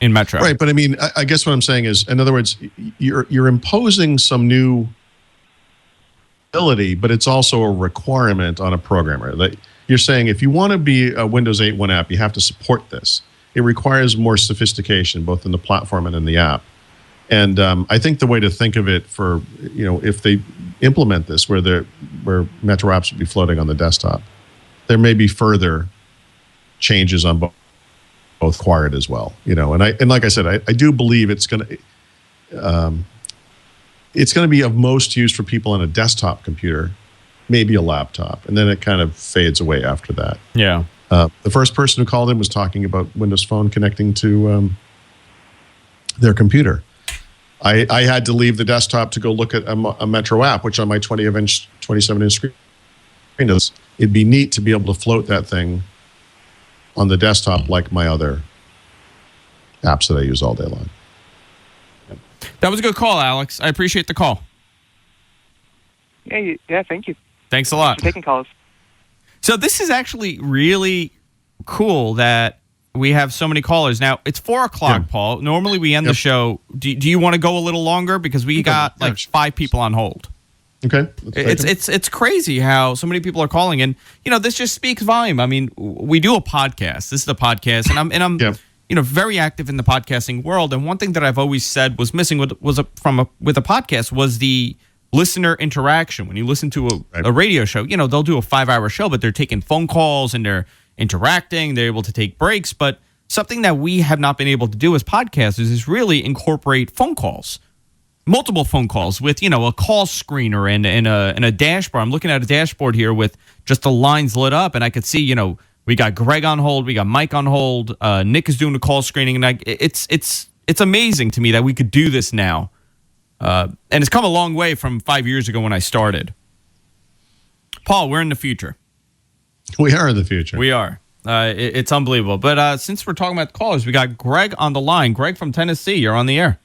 In Metro.
Right, but I mean, I guess what I'm saying is, in other words, you're imposing some new ability, but it's also a requirement on a programmer. That you're saying if you want to be a Windows 8.1 app, you have to support this. It requires more sophistication, both in the platform and in the app. And I think the way to think of it for, if they implement this where Metro apps will be floating on the desktop, there may be further changes on both required as well. And like I said, I do believe it's going to be of most use for people on a desktop computer, maybe a laptop, and then it kind of fades away after that.
Yeah.
The first person who called in was talking about Windows Phone connecting to their computer. I had to leave the desktop to go look at a Metro app, which on my 27-inch screen does. It'd be neat to be able to float that thing on the desktop like my other apps that I use all day long.
That was a good call, Alex. I appreciate the call.
Yeah, thank you.
Thanks a lot.
Thanks for taking calls.
So this is actually really cool that we have so many callers. Now, it's 4 o'clock, Paul. Normally we end the show. Do you want to go a little longer? Because we got like 5 people on hold.
Okay.
It's crazy how so many people are calling, and this just speaks volume. I mean, we do a podcast. This is a podcast, and I'm very active in the podcasting world. And one thing that I've always said was missing with a podcast was the listener interaction. When you listen to a radio show, they'll do a 5-hour show, but they're taking phone calls and they're interacting. They're able to take breaks. But something that we have not been able to do as podcasters is really incorporate phone calls. Multiple phone calls with, a call screener and a dashboard. I'm looking at a dashboard here with just the lines lit up, and I could see, we got Greg on hold, we got Mike on hold, Nick is doing the call screening, and it's amazing to me that we could do this now. And it's come a long way from 5 years ago when I started. Paul, we're in the future.
We are in the future.
We are. It's unbelievable. But since we're talking about callers, we got Greg on the line. Greg from Tennessee, you're on the air.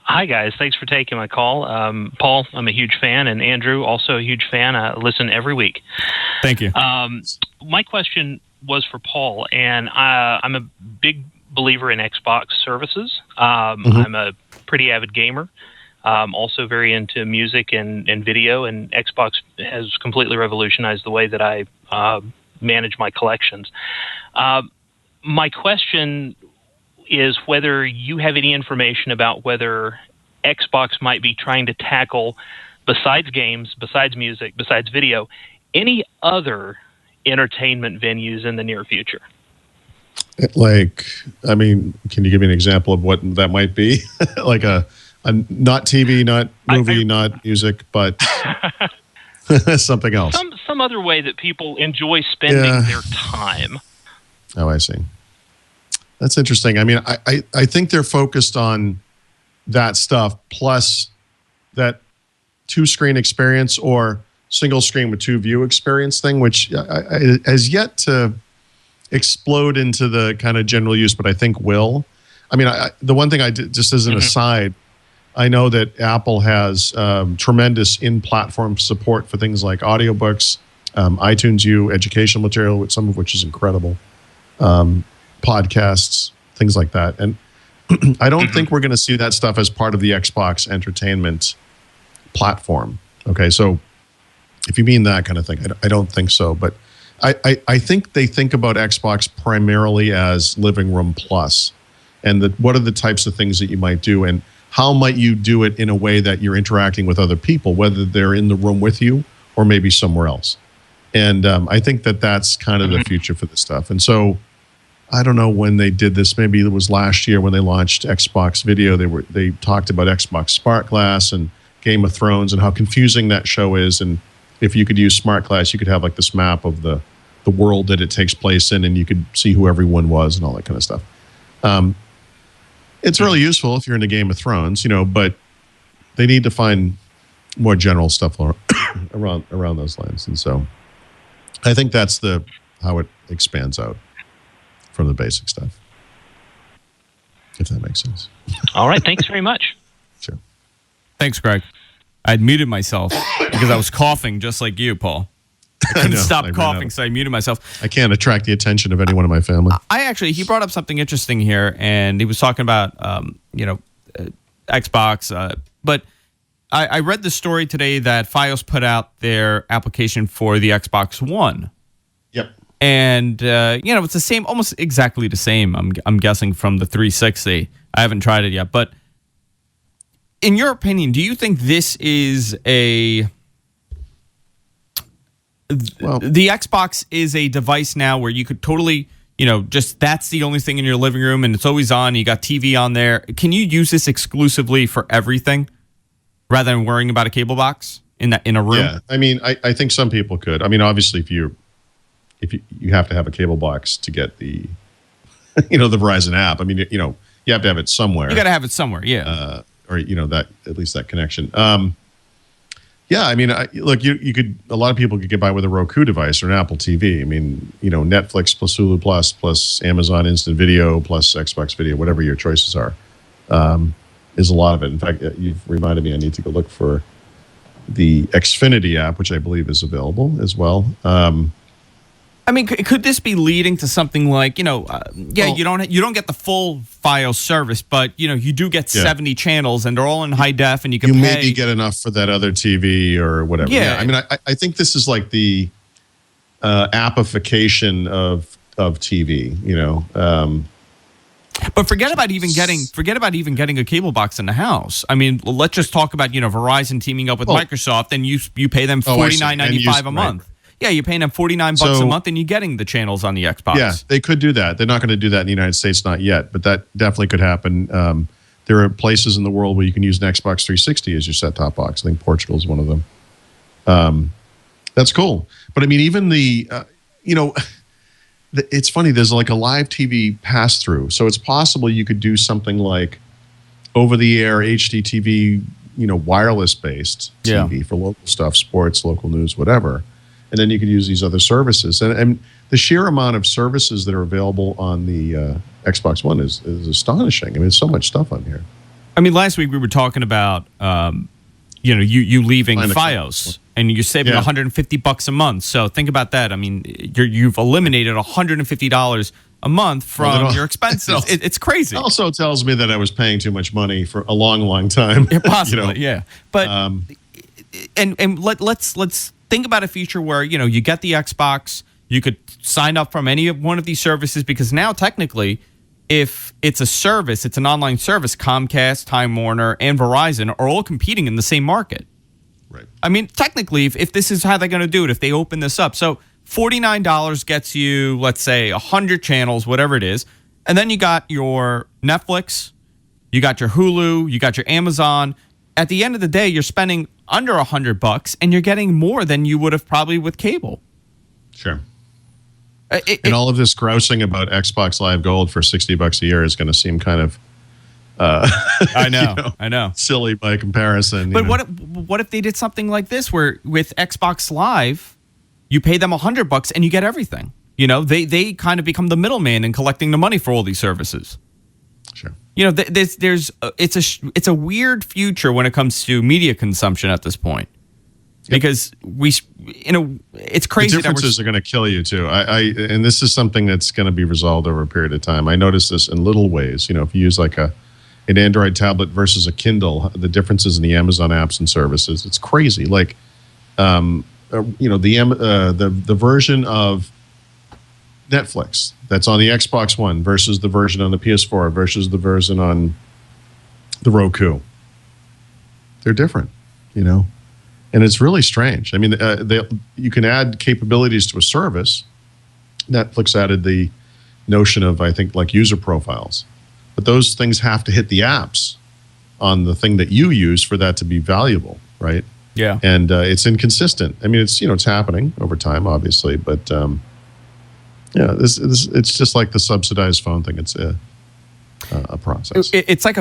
Hi, guys. Thanks for taking my call. Paul, I'm a huge fan, and Andrew, also a huge fan. I listen every week.
Thank you.
My question was for Paul, and I'm a big believer in Xbox services. I'm a pretty avid gamer. Also very into music and video, and Xbox has completely revolutionized the way that I manage my collections. My question is whether you have any information about whether Xbox might be trying to tackle, besides games, besides music, besides video, any other entertainment venues in the near future.
Can you give me an example of what that might be? Like a not TV, not movie, not music, but something else.
Some other way that people enjoy spending their time.
Oh, I see. That's interesting. I mean, I think they're focused on that stuff plus that 2-screen experience or single screen with 2-view experience thing, which has yet to explode into the kind of general use, but I think will. I mean, the one thing I did, just as an aside, I know that Apple has tremendous in-platform support for things like audiobooks, iTunes U, educational material, some of which is incredible. Podcasts, things like that. And I don't think we're going to see that stuff as part of the Xbox entertainment platform. Okay, so if you mean that kind of thing, I don't think so. But I think they think about Xbox primarily as living room plus, and what are the types of things that you might do, and how might you do it in a way that you're interacting with other people, whether they're in the room with you or maybe somewhere else. And I think that's kind of the future for this stuff. And so I don't know when they did this. Maybe it was last year when they launched Xbox Video. They talked about Xbox Smart Glass and Game of Thrones and how confusing that show is. And if you could use Smart Glass, you could have like this map of the world that it takes place in, and you could see who everyone was and all that kind of stuff. It's really useful if you're into Game of Thrones, but they need to find more general stuff around those lines. And so I think that's how it expands out from the basic stuff, if that makes sense.
All right. Thanks very much.
Sure.
Thanks, Greg. I'd muted myself because I was coughing just like you, Paul. I couldn't stop coughing, so I muted myself.
I can't attract the attention of anyone in my family.
He brought up something interesting here, and he was talking about, Xbox, but I read the story today that Fios put out their application for the Xbox One.
Yep.
And, it's the same, almost exactly the same, I'm guessing, from the 360. I haven't tried it yet. But in your opinion, do you think this is the Xbox is a device now where you could totally, just that's the only thing in your living room and it's always on, you got TV on there. Can you use this exclusively for everything rather than worrying about a cable box in a room?
Yeah, I mean, I think some people could. I mean, obviously, if you have to have a cable box to get the, the Verizon app. I mean, you have to have it somewhere.
You got to have it somewhere, yeah.
Or that at least that connection. Yeah, I mean, look, you could. A lot of people could get by with a Roku device or an Apple TV. I mean, Netflix plus Hulu plus Amazon Instant Video plus Xbox Video, whatever your choices are, is a lot of it. In fact, you've reminded me I need to go look for the Xfinity app, which I believe is available as well.
I mean, could this be leading to something like, you don't get the full Fios service, but you do get 70 channels and they're all in high def, and you can pay.
Maybe get enough for that other TV or whatever. Yeah, I mean, I think this is like the appification of TV.
But forget about even getting a cable box in the house. I mean, let's just talk about Verizon teaming up with Microsoft, and you pay them $49.95 a month. Right. Yeah, you're paying them $49 a month, and you're getting the channels on the Xbox.
Yeah, they could do that. They're not going to do that in the United States, not yet, but that definitely could happen. There are places in the world where you can use an Xbox 360 as your set-top box. I think Portugal is one of them. That's cool. But I mean, even it's funny. There's like a live TV pass-through, so it's possible you could do something like over-the-air HDTV, wireless-based TV for local stuff, sports, local news, whatever. And then you could use these other services. And the sheer amount of services that are available on the Xbox One is astonishing. I mean, there's so much stuff on here.
I mean, last week we were talking about, you leaving Fios, and you're saving $150 a month. So think about that. I mean, you've eliminated $150 a month from your expenses. It's crazy.
It also tells me that I was paying too much money for a long, long time.
Possibly, yeah. But and let's think about a future where you get the Xbox, you could sign up from any of one of these services, because now technically, if it's a service, it's an online service, Comcast, Time Warner, and Verizon are all competing in the same market.
Right.
I mean, technically, if this is how they're going to do it, if they open this up, so $49 gets you, let's say, 100 channels, whatever it is, and then you got your Netflix, you got your Hulu, you got your Amazon. At the end of the day, you're spending under $100, and you're getting more than you would have probably with cable.
Sure. And all of this grousing about Xbox Live Gold for $60 a year is going to seem kind of,
I know,
silly by comparison.
But what if they did something like this, where with Xbox Live, you pay them $100 and you get everything? They kind of become the middleman in collecting the money for all these services.
Sure.
It's a weird future when it comes to media consumption at this point, because it's crazy.
The differences are going to kill you too. And this is something that's going to be resolved over a period of time. I noticed this in little ways. If you use like an Android tablet versus a Kindle, the differences in the Amazon apps and services, it's crazy. Like, the version of Netflix that's on the Xbox One versus the version on the PS4 versus the version on the Roku. They're different, and it's really strange. I mean, you can add capabilities to a service. Netflix added the notion of, I think, like user profiles, but those things have to hit the apps on the thing that you use for that to be valuable, right?
Yeah.
And it's inconsistent. I mean, it's happening over time, obviously, but it's just like the subsidized phone thing. It's a process.
It's like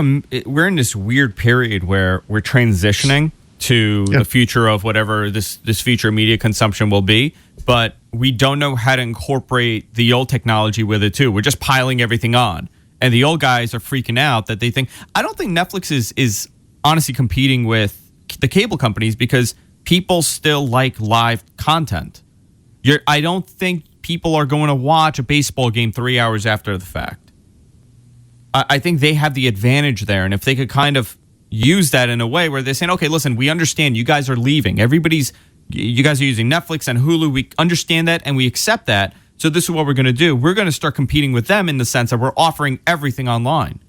we're in this weird period where we're transitioning to the future of whatever this future media consumption will be, but we don't know how to incorporate the old technology with it too. We're just piling everything on, and the old guys are freaking out that they think. I don't think Netflix is honestly competing with the cable companies, because people still like live content. I don't think people are going to watch a baseball game 3 hours after the fact. I think they have the advantage there, and if they could kind of, use that in a way where they're saying, okay, listen, we understand you guys are leaving. You guys are using Netflix and Hulu. We understand that and we accept that. So this is what we're going to do. We're going to start competing with them in the sense that we're offering everything online.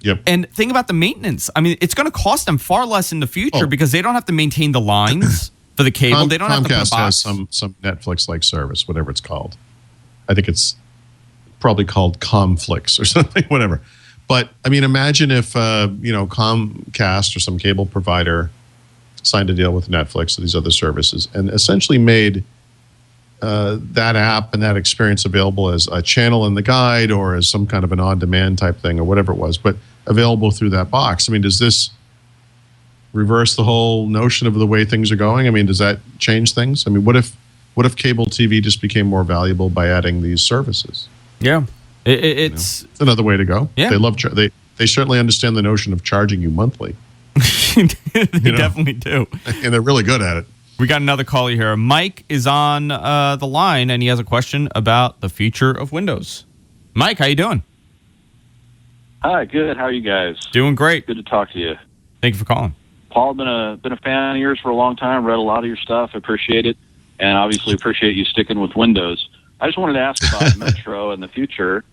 Yep.
And think about the maintenance. I mean, it's going to cost them far less in the future because they don't have to maintain the lines for the cable. They don't have to put a box.
Comcast has some Netflix-like service, whatever it's called. I think it's probably called Comflix or something, whatever. But I mean, imagine if Comcast or some cable provider signed a deal with Netflix or these other services and essentially made that app and that experience available as a channel in the guide or as some kind of an on-demand type thing or whatever it was, but available through that box. I mean, does this reverse the whole notion of the way things are going? I mean, does that change things? I mean, what if cable TV just became more valuable by adding these services?
Yeah, it's
another way to go.
Yeah,
they certainly understand the notion of charging you monthly.
They definitely do,
and they're really good at it.
We got another caller here. Mike is on the line, and he has a question about the future of Windows. Mike, how you doing?
Hi, good. How are you guys?
Doing great.
Good to talk to you.
Thank you for calling.
Paul, been a fan of yours for a long time. Read a lot of your stuff. Appreciate it, and obviously appreciate you sticking with Windows. I just wanted to ask about Metro and the future.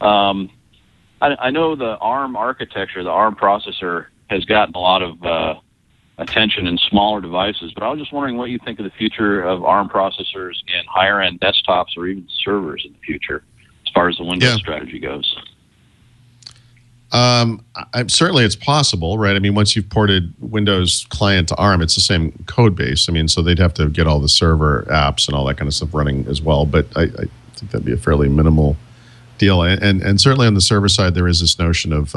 I know the ARM architecture, the ARM processor, has gotten a lot of attention in smaller devices, but I was just wondering what you think of the future of ARM processors in higher-end desktops or even servers in the future, as far as the Windows strategy goes.
Certainly it's possible, right? I mean, once you've ported Windows client to ARM, it's the same code base. I mean, so they'd have to get all the server apps and all that kind of stuff running as well, but I think that'd be a fairly minimal deal. And certainly on the server side, there is this notion of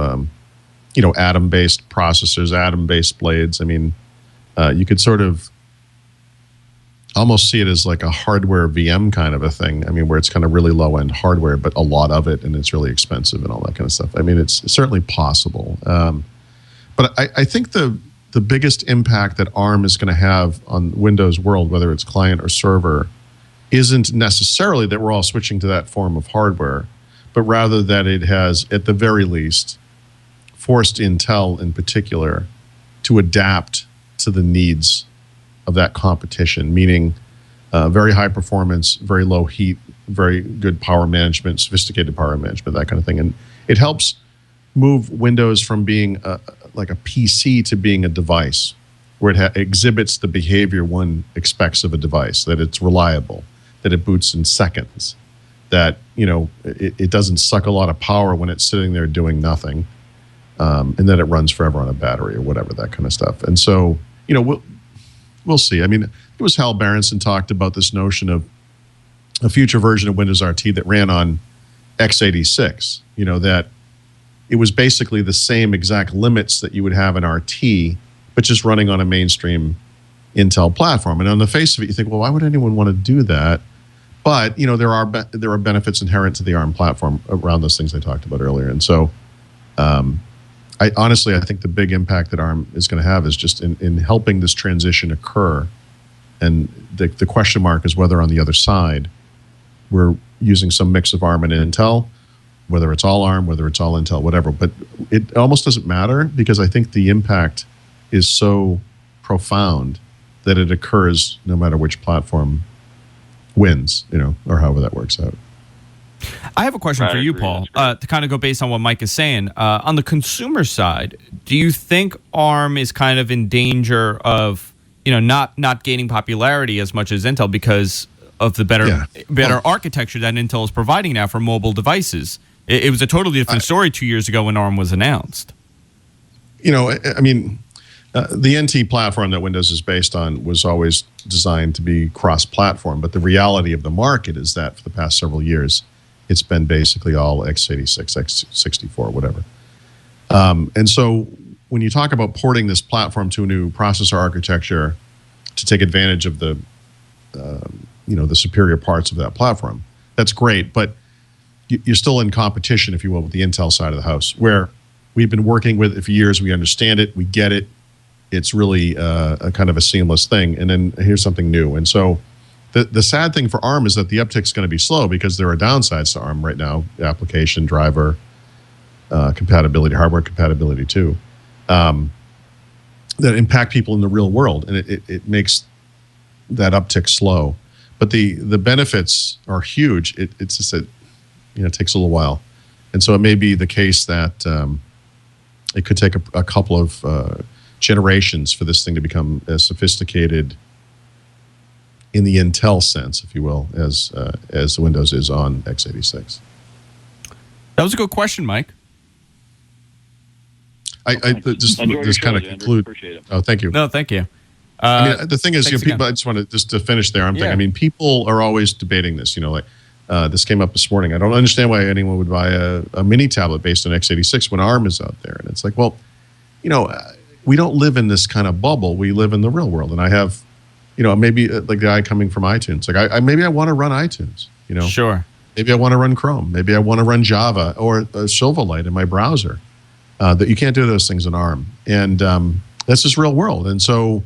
Atom-based processors, Atom-based blades. I mean, you could sort of almost see it as like a hardware VM kind of a thing. I mean, where it's kind of really low-end hardware, but a lot of it, and it's really expensive and all that kind of stuff. I mean, it's certainly possible. But I think the biggest impact that ARM is going to have on Windows world, whether it's client or server, isn't necessarily that we're all switching to that form of hardware, but rather that it has, at the very least, forced Intel in particular to adapt to the needs of that competition, meaning very high performance, very low heat, very good power management, sophisticated power management, that kind of thing. And it helps move Windows from being like a PC to being a device where it exhibits the behavior one expects of a device, that it's reliable, that it boots in seconds, that it doesn't suck a lot of power when it's sitting there doing nothing. And then it runs forever on a battery or whatever, that kind of stuff. And so, we'll see. I mean, it was Hal Berenson talked about this notion of a future version of Windows RT that ran on x86, that it was basically the same exact limits that you would have in RT, but just running on a mainstream Intel platform. And on the face of it, you think, well, why would anyone want to do that? But, there are benefits inherent to the ARM platform around those things I talked about earlier. And so, I think the big impact that ARM is going to have is just in helping this transition occur. And the question mark is whether on the other side we're using some mix of ARM and Intel, whether it's all ARM, whether it's all Intel, whatever. But it almost doesn't matter because I think the impact is so profound that it occurs no matter which platform wins, or however that works out.
I have a question for you, Paul, to kind of go based on what Mike is saying. On the consumer side, do you think ARM is kind of in danger of, not gaining popularity as much as Intel because of the better architecture that Intel is providing now for mobile devices? It was a totally different story 2 years ago when ARM was announced.
The NT platform that Windows is based on was always designed to be cross-platform, but the reality of the market is that for the past several years, it's been basically all x86, x64, whatever. And so when you talk about porting this platform to a new processor architecture to take advantage of the superior parts of that platform, that's great. But you're still in competition, if you will, with the Intel side of the house, where we've been working with it for years. We understand it. We get it. It's really a kind of a seamless thing. And then here's something new. And so the sad thing for ARM is that the uptick's going to be slow because there are downsides to ARM right now, application, driver, compatibility, hardware compatibility too. that impact people in the real world, and it makes that uptick slow. But the benefits are huge. It's just that it takes a little while, and so it may be the case that it could take a couple of generations for this thing to become as sophisticated in the Intel sense, if you will, as the Windows is on x86.
That was a good question, Mike.
I just kind of conclude.
Appreciate it.
Oh, thank you.
No, thank you.
The thing is, people. I just want to to finish there. I'm thinking. I mean, people are always debating this. This came up this morning. I don't understand why anyone would buy a mini tablet based on x86 when ARM is out there. And it's like, well, we don't live in this kind of bubble. We live in the real world. And I have, maybe like the guy coming from iTunes. Like, maybe I want to run iTunes.
Sure.
Maybe I want to run Chrome. Maybe I want to run Java or Silverlight in my browser. That you can't do those things in ARM. And that's just real world. And so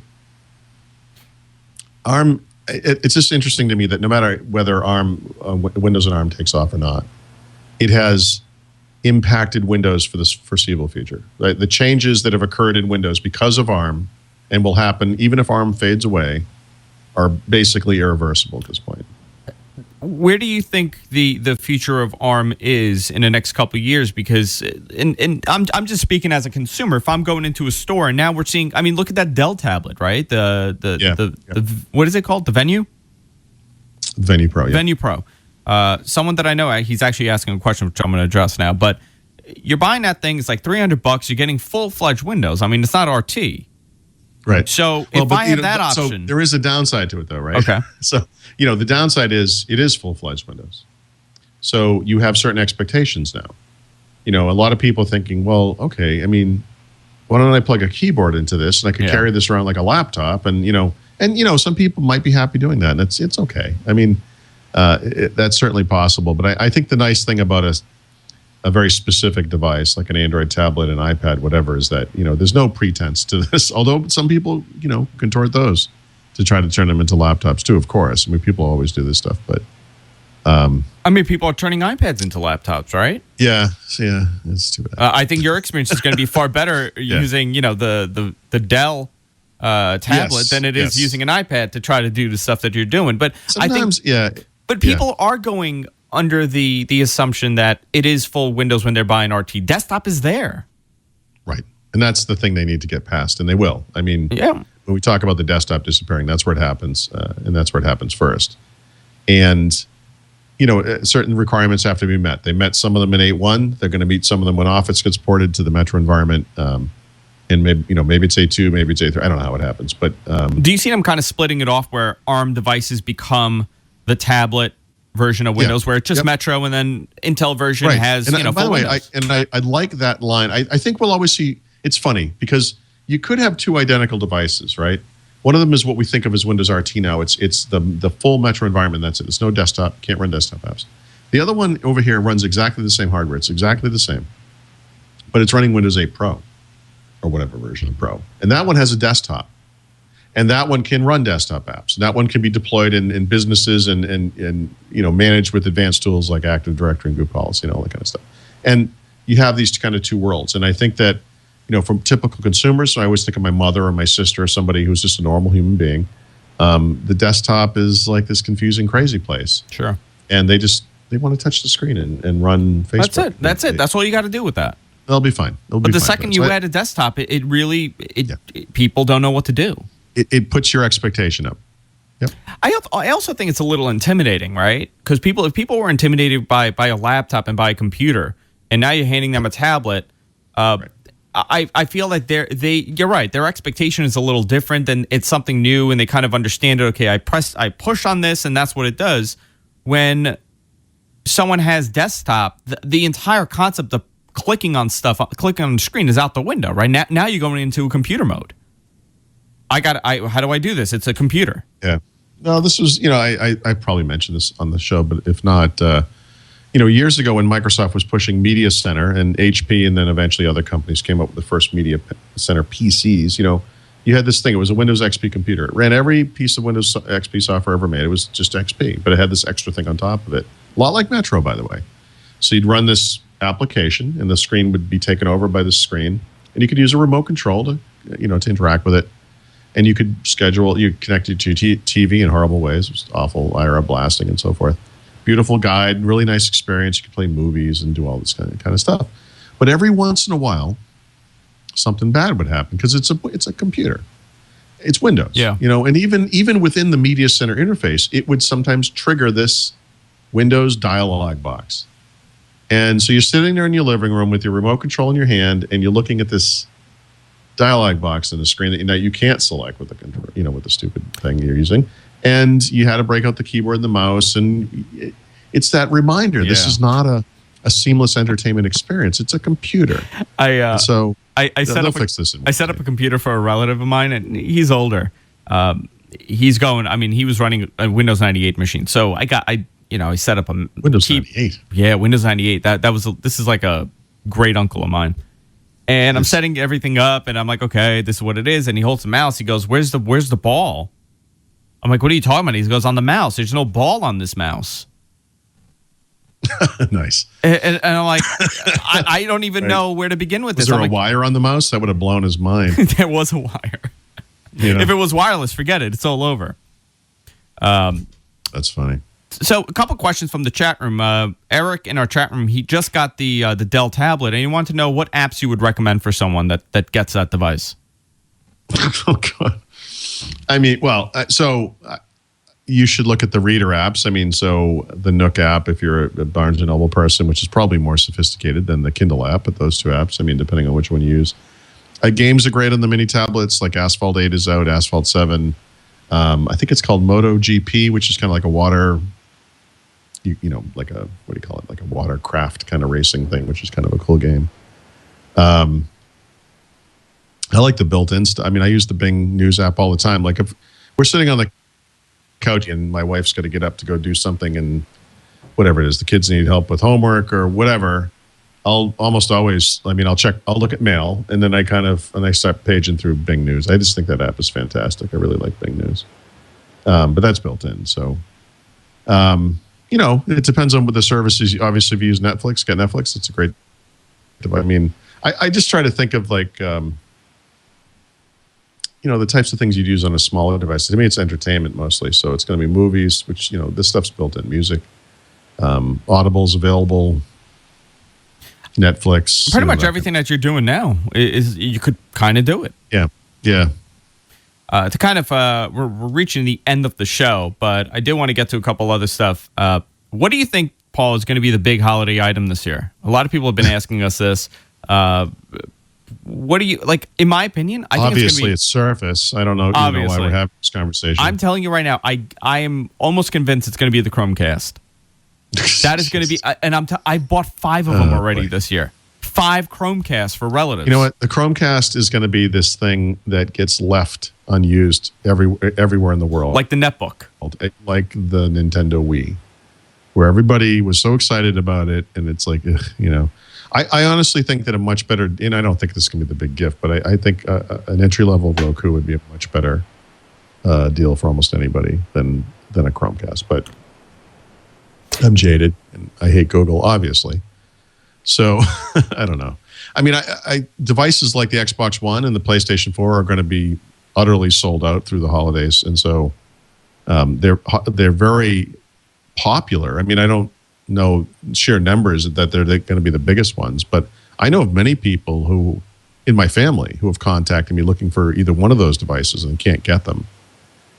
ARM, it's just interesting to me that no matter whether ARM, Windows and ARM takes off or not, it has impacted Windows for the foreseeable future. Right? The changes that have occurred in Windows because of ARM and will happen even if ARM fades away are basically irreversible at this point.
Where do you think the future of ARM is in the next couple of years? Because, and I'm just speaking as a consumer. If I'm going into a store and now we're seeing, I mean, look at that Dell tablet, right? The what is it called? The Venue?
Venue Pro. Yeah.
Venue Pro. Someone that I know, he's actually asking a question which I'm going to address now. But you're buying that thing. It's like $300. You're getting full-fledged Windows. I mean, it's not RT.
Right.
So if I have that option,
so there is a downside to it, though, right?
Okay.
So the downside is it is full-fledged Windows. So you have certain expectations now. A lot of people thinking, well, okay, I mean, why don't I plug a keyboard into this and I could carry this around like a laptop, and some people might be happy doing that, and it's okay. I mean, that's certainly possible. But I think the nice thing about a very specific device like an Android tablet, an iPad, whatever, is that there's no pretense to this. Although some people contort those to try to turn them into laptops too. Of course, I mean people always do this stuff, but
I mean people are turning iPads into laptops, right?
Yeah, it's too bad.
I think your experience is going to be far better using the Dell tablet than it is using an iPad to try to do the stuff that you're doing. But
sometimes,
but people are going under the assumption that it is full Windows when they're buying RT. Desktop is there.
Right. And that's the thing they need to get past, and they will. I mean, when we talk about the desktop disappearing, that's where it happens, and that's where it happens first. And, certain requirements have to be met. They met some of them in 8.1. They're going to meet some of them when Office gets ported to the Metro environment. And maybe it's 8.2, maybe it's 8.3. I don't know how it happens. But
do you see them kind of splitting it off where ARM devices become the tablet version of Windows, where it's just Metro, and then Intel version has
by the way, I like that line. I think we'll always see. It's funny because you could have two identical devices, right? One of them is what we think of as Windows RT now. It's the full Metro environment. That's it. It's no desktop. Can't run desktop apps. The other one over here runs exactly the same hardware. It's exactly the same, but it's running Windows 8 Pro or whatever version of Pro, and that one has a desktop. And that one can run desktop apps. And that one can be deployed in businesses and managed with advanced tools like Active Directory and group policy and all that kind of stuff. And you have these kind of two worlds. And I think that, from typical consumers, so I always think of my mother or my sister or somebody who's just a normal human being, the desktop is like this confusing, crazy place.
Sure.
And they want to touch the screen and run Facebook.
That's it. That's all you got to do with that.
They'll be fine.
But the second you add a desktop, it really people don't know what to do.
It puts your expectation up. Yep.
I also think it's a little intimidating, right? Because if people were intimidated by a laptop and by a computer, and now you're handing them a tablet, I feel like you're right. Their expectation is a little different, than it's something new, and they kind of understand it. Okay, I push on this, and that's what it does. When someone has desktop, the entire concept of clicking on the screen is out the window, right? Now you're going into a computer mode. How do I do this? It's a computer.
Yeah. No, this was, I probably mentioned this on the show, but if not, years ago when Microsoft was pushing Media Center and HP and then eventually other companies came up with the first Media Center PCs, you had this thing. It was a Windows XP computer. It ran every piece of Windows XP software ever made. It was just XP, but it had this extra thing on top of it. A lot like Metro, by the way. So you'd run this application and the screen would be taken over by the screen, and you could use a remote control to to interact with it. And you could you connect it to your TV in horrible ways. It was awful IR blasting and so forth. Beautiful guide, really nice experience. You could play movies and do all this kind of stuff. But every once in a while, something bad would happen because it's a computer. It's Windows.
Yeah.
And even within the media center interface, it would sometimes trigger this Windows dialog box. And so you're sitting there in your living room with your remote control in your hand, and you're looking at this dialog box on the screen that you can't select with the control, with the stupid thing you're using. And you had to break out the keyboard and the mouse, and it's that reminder. Yeah. This is not a seamless entertainment experience. It's a computer.
I set up a computer for a relative of mine, and he's older. He was running a Windows 98 machine. So I set up a
Windows 98.
Yeah, Windows 98. This is like a great uncle of mine. And I'm setting everything up, and I'm like, okay, this is what it is. And he holds the mouse. He goes, where's the ball? I'm like, what are you talking about? He goes, on the mouse. There's no ball on this mouse.
Nice.
And I'm like, I don't even know where to begin with this.
Was there a wire on the mouse? That would have blown his mind.
There was a wire. If it was wireless, forget it. It's all over.
That's funny.
So a couple questions from the chat room. Eric in our chat room, he just got the Dell tablet, and he wanted to know what apps you would recommend for someone that gets that device.
Oh, God. You should look at the reader apps. So the Nook app, if you're a Barnes & Noble person, which is probably more sophisticated than the Kindle app, but those two apps, depending on which one you use. Games are great on the mini tablets, like Asphalt 8 is out, Asphalt 7. I think it's called MotoGP, which is kind of like a water, like a, what do you call it? Like a watercraft kind of racing thing, which is kind of a cool game. I like the built-in stuff. I use the Bing News app all the time. Like if we're sitting on the couch and my wife's got to get up to go do something, and whatever it is, the kids need help with homework or whatever, I'll almost always, I'll look at mail, and then I start paging through Bing News. I just think that app is fantastic. I really like Bing News. But that's built in. So, it depends on what the services. Obviously, if you use Netflix, get Netflix. It's a great, I just try to think of the types of things you'd use on a smaller device. To me, it's entertainment mostly. So it's going to be movies, which, this stuff's built in. Music, Audible's available, Netflix.
Pretty much everything that you're doing now is you could kind of do it.
Yeah. Yeah.
To kind of, we're reaching the end of the show, but I did want to get to a couple other stuff. What do you think, Paul, is going to be the big holiday item this year? A lot of people have been asking us this. What do you like? In my opinion, I think
obviously it's Surface. I don't know why we're having this conversation.
I'm telling you right now, I am almost convinced it's going to be the Chromecast. That is going to be, and I bought 5 of them already this year. 5 Chromecasts for relatives.
You know what? The Chromecast is going to be this thing that gets left unused everywhere in the world,
like the netbook,
like the Nintendo Wii, where everybody was so excited about it, and it's like, I honestly think that a much better, and I don't think this is going to be the big gift, but I think an entry-level Roku would be a much better deal for almost anybody than a Chromecast. But I'm jaded, and I hate Google, obviously. So I don't know. Devices like the Xbox One and the PlayStation 4 are going to be utterly sold out through the holidays, and so they're very popular. I don't know sheer numbers that they're going to be the biggest ones, but I know of many people who, in my family, who have contacted me looking for either one of those devices and can't get them,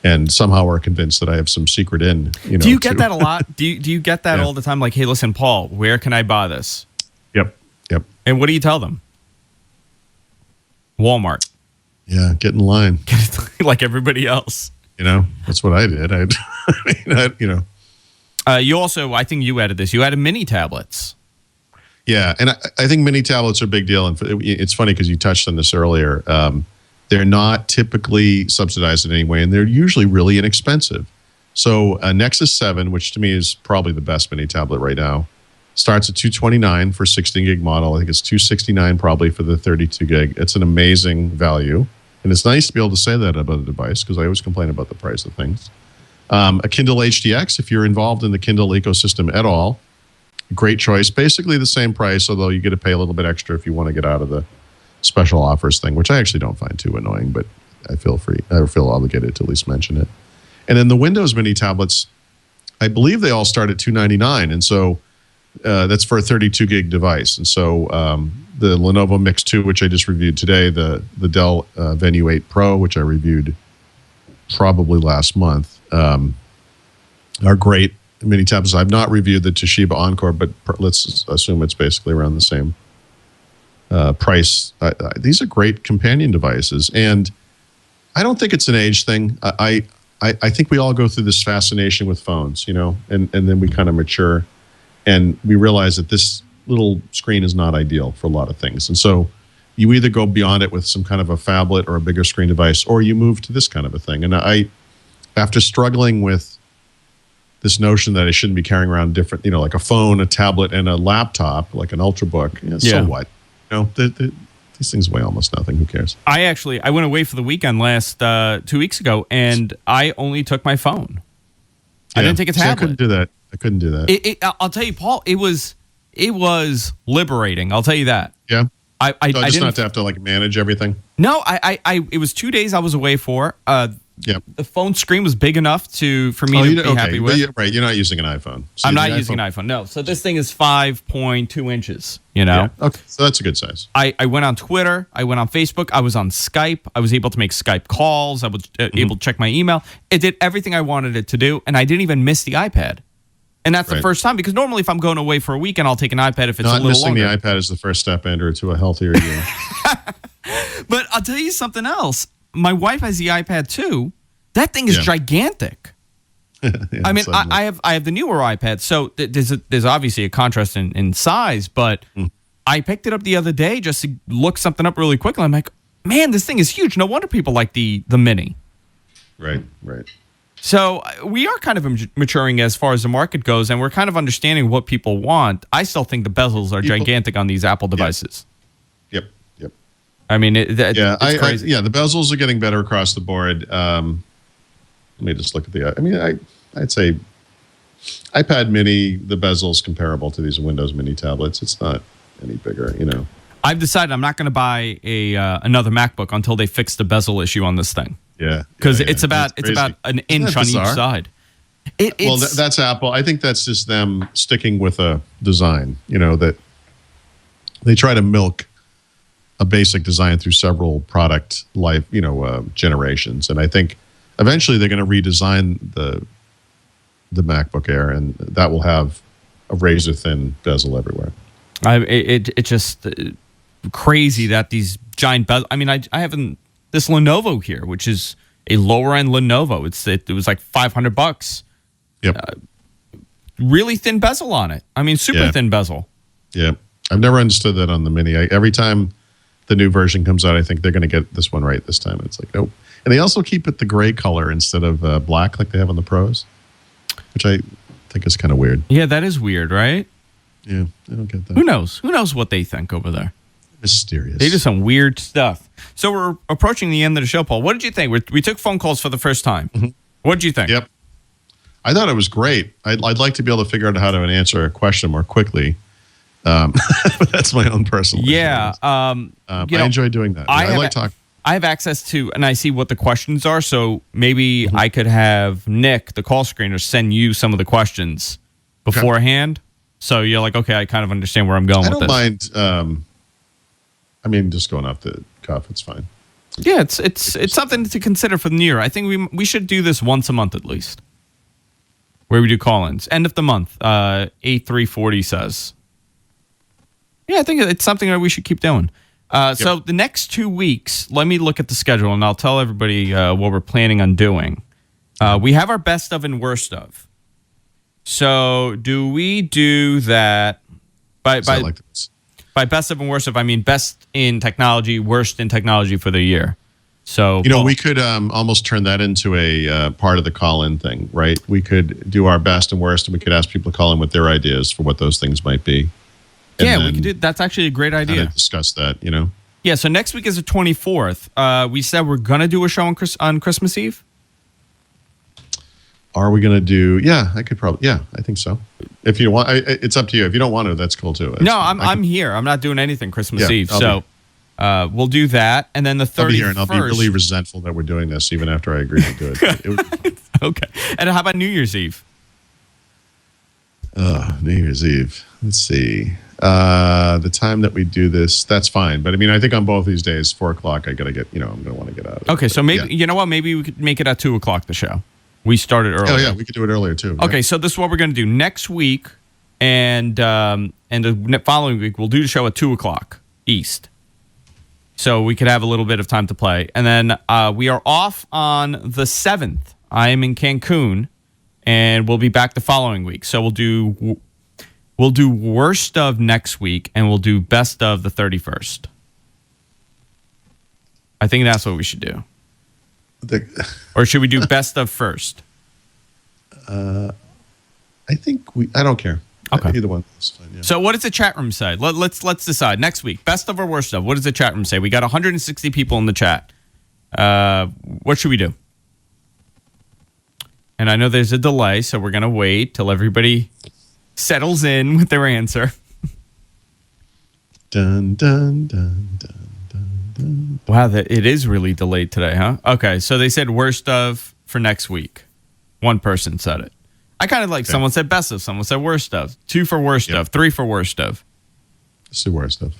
and somehow are convinced that I have some secret in.
Do you get that a lot? Do you get that all the time? Like, hey, listen, Paul, where can I buy this?
Yep.
And what do you tell them? Walmart.
Yeah, get in line.
Like everybody else.
That's what I did.
You also, I think you added this. You added mini tablets.
Yeah, and I think mini tablets are a big deal. And it's funny because you touched on this earlier. They're not typically subsidized in any way, and they're usually really inexpensive. So Nexus 7, which to me is probably the best mini tablet right now, starts at $229 for 16 gig model. I think it's $269 probably for the 32 gig. It's an amazing value, and it's nice to be able to say that about a device because I always complain about the price of things. A Kindle HDX, if you're involved in the Kindle ecosystem at all, great choice. Basically the same price, although you get to pay a little bit extra if you want to get out of the special offers thing, which I actually don't find too annoying, but I feel obligated to at least mention it. And then the Windows Mini tablets, I believe they all start at $299, and so that's for a 32 gig device. And so the Lenovo Mix 2, which I just reviewed today, the Dell Venue 8 Pro, which I reviewed probably last month, are great mini tablets. I've not reviewed the Toshiba Encore, but let's assume it's basically around the same price. These are great companion devices, and I don't think it's an age thing. I think we all go through this fascination with phones, and then we kind of mature, and we realize that this little screen is not ideal for a lot of things. And so you either go beyond it with some kind of a phablet or a bigger screen device, or you move to this kind of a thing. And after struggling with this notion that I shouldn't be carrying around different, like a phone, a tablet, and a laptop, like an Ultrabook, so what? These things weigh almost nothing. Who cares?
I went away for the weekend last 2 weeks ago, and I only took my phone. I didn't take a tablet.
I couldn't do that.
I'll tell you, Paul, it was liberating. I'll tell you that.
Yeah.
I
just not to have to manage everything.
No, it was 2 days I was away for. The phone screen was big enough for me to be happy with.
Right, you're not using an iPhone. So
I'm not using an iPhone. No, so this thing is 5.2 inches. Yeah.
Okay, so that's a good size.
I went on Twitter. I went on Facebook. I was on Skype. I was able to make Skype calls. I was able to check my email. It did everything I wanted it to do, and I didn't even miss the iPad. And that's the first time, because normally if I'm going away for a weekend, I'll take an iPad if it's a little longer.
Not missing the iPad is the first step, Andrew, to a healthier you.
But I'll tell you something else. My wife has the iPad too. That thing is gigantic. I mean, I have the newer iPad, so there's obviously a contrast in size, but I picked it up the other day just to look something up really quickly. I'm like, man, this thing is huge. No wonder people like the Mini.
Right.
So we are kind of maturing as far as the market goes, and we're kind of understanding what people want. I still think the bezels are gigantic on these Apple devices.
Yep.
I mean, it's crazy.
The bezels are getting better across the board. Let me just look at I'd say iPad Mini, the bezel's comparable to these Windows Mini tablets. It's not any bigger,
I've decided I'm not going to buy another MacBook until they fix the bezel issue on this thing.
Yeah,
because it's about an inch on each side.
Well, that's Apple. I think that's just them sticking with a design. That they try to milk a basic design through several product life, generations, and I think eventually they're going to redesign the MacBook Air, and that will have a razor thin bezel everywhere.
It's just crazy that these giant bezels. I mean, I haven't. This Lenovo here, which is a lower end Lenovo, it was like $500.
Yep.
Really thin bezel on it. I mean, super thin bezel.
Yeah, I've never understood that on the Mini. Every time the new version comes out, I think they're going to get this one right this time. And it's like, nope. And they also keep it the gray color instead of black like they have on the Pros, which I think is kind of weird.
Yeah, that is weird, right?
Yeah, I don't get that.
Who knows? Who knows what they think over there?
Mysterious.
They do some weird stuff. So we're approaching the end of the show, Paul. What did you think? We took phone calls for the first time. Mm-hmm. What did you think?
Yep. I thought it was great. I'd like to be able to figure out how to answer a question more quickly. That's my own personal.
Yeah.
I enjoy doing that. I like talking.
I have access to, and I see what the questions are, so maybe I could have Nick, the call screener, send you some of the questions beforehand. Okay. So you're like, okay, I kind of understand where I'm going with this.
I don't mind. Just going off the cuff, it's fine.
Yeah, it's something to consider for the new year. I think we should do this once a month at least, where we do call-ins. End of the month, 8340 says. Yeah, I think it's something that we should keep doing. So the next 2 weeks, let me look at the schedule, and I'll tell everybody what we're planning on doing. We have our best of and worst of. So do we do that by best of and worst of? I mean best in technology, worst in technology for the year. So
we could almost turn that into a part of the call-in thing, right? We could do our best and worst, and we could ask people to call in with their ideas for what those things might be.
Yeah, we can do. That's actually a great idea.
Discuss that,
Yeah, so next week is the 24th. We said we're gonna do a show on Christmas Eve.
Are we gonna do? Yeah, I could probably. Yeah, I think so. If you want, it's up to you. If you don't want to, that's cool too.
I'm here. I'm not doing anything Christmas Eve. We'll do that, and then the 31st.
I'll be here, and I'll be really resentful that we're doing this, even after I agree to do it.
Okay. And how about New Year's Eve?
New Year's Eve. Let's see. The time that we do this, that's fine. But I mean, I think on both these days, 4 o'clock, I got to get, I'm going to want to get out of it.
Okay, so maybe, you know what? Maybe we could make it at 2 o'clock, the show. We started earlier.
Oh, yeah, we could do it earlier, too.
Okay, so this is what we're going to do. Next week and the following week, we'll do the show at 2 o'clock East. So we could have a little bit of time to play. And then we are off on the 7th. I am in Cancun, and we'll be back the following week. So we'll do worst of next week, and we'll do best of the 31st. I think that's what we should do. Or should we do best of first?
I think I don't care.
Okay.
Either one is fine. Yeah.
So what does the chat room say? Let's decide next week. Best of or worst of? What does the chat room say? We got 160 people in the chat. What should we do? And I know there's a delay, so we're gonna wait till everybody settles in with their answer.
Dun dun dun dun dun dun.
Wow, it is really delayed today, huh? Okay, so they said worst of for next week. One person said it. I kind of like someone said best of, someone said worst of. 2 for worst of, 3 for worst of.
Let's do worst of.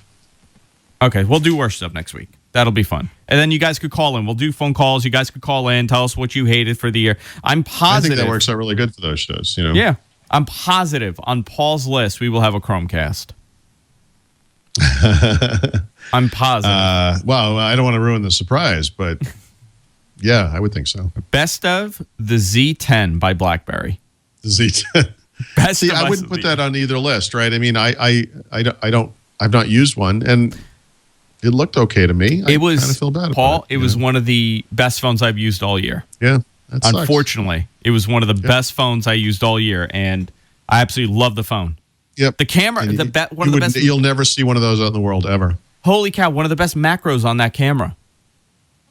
Okay, we'll do worst of next week. That'll be fun. And then you guys could call in. We'll do phone calls. You guys could call in, tell us what you hated for the year. I'm positive.
I think that works out really good for those shows,
Yeah. I'm positive on Paul's list we will have a Chromecast. I'm positive.
Well, I don't want to ruin the surprise, but yeah, I would think so.
Best of the Z10 by BlackBerry.
The Z10.
Best
See, I wouldn't put that on either list, right? I mean, I've not used one, and it looked okay to me. I kind of feel bad
Paul,
about it.
It was one of the best phones I've used all year.
Yeah, that sucks.
Unfortunately, it was one of the best phones I used all year, and I absolutely love the phone.
Yep.
The camera, one of the best.
You'll never see one of those out in the world ever.
Holy cow! One of the best macros on that camera.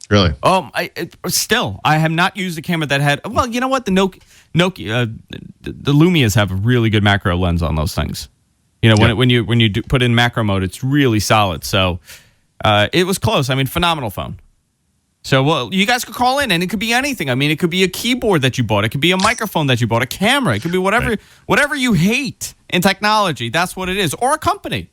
Really?
I have not used a camera that had. Well, you know what? The Nokia, the Lumias have a really good macro lens on those things. You know, when you put in macro mode, it's really solid. So it was close. I mean, phenomenal phone. So, well, you guys could call in, and it could be anything. I mean, it could be a keyboard that you bought. It could be a microphone that you bought, a camera. It could be whatever you hate in technology. That's what it is, or a company.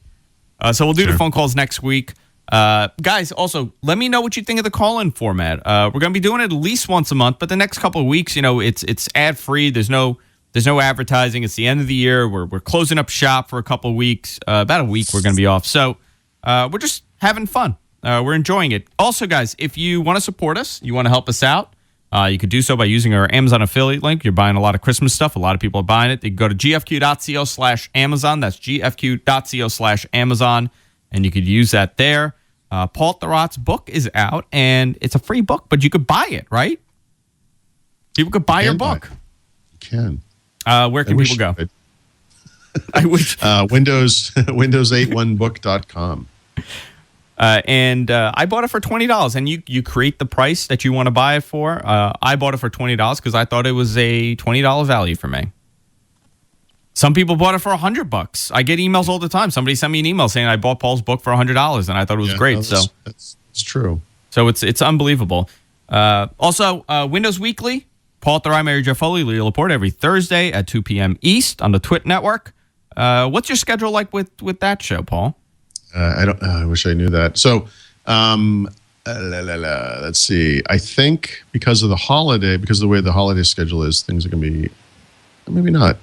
So we'll do the phone calls next week. Guys, also, let me know what you think of the call-in format. We're going to be doing it at least once a month, but the next couple of weeks, it's ad-free. There's no advertising. It's the end of the year. We're closing up shop for a couple of weeks. About a week, we're going to be off. So we're just having fun. We're enjoying it. Also, guys, if you want to support us, you want to help us out, you could do so by using our Amazon affiliate link. You're buying a lot of Christmas stuff. A lot of people are buying it. You can go to gfq.co/Amazon. That's gfq.co/Amazon, and you could use that there. Paul Thurrott's book is out, and it's a free book, but you could buy it, right? People could buy your book.
You can.
Where can people go?
I wish. Windows81book.com.
And I bought it for $20, and you create the price that you want to buy it for. I bought it for $20 because I thought it was a $20 value for me. Some people bought it for $100. I get emails all the time. Somebody sent me an email saying I bought Paul's book for $100, and I thought it was great.
No, that's true.
So it's unbelievable. Also, Windows Weekly. Paul Thurrott, Mary Jo Foley, Leo Laporte every Thursday at 2 p.m. East on the Twit Network. What's your schedule like with that show, Paul?
I wish I knew that. So, let's see. I think because of the way the holiday schedule is, things are going to be maybe not.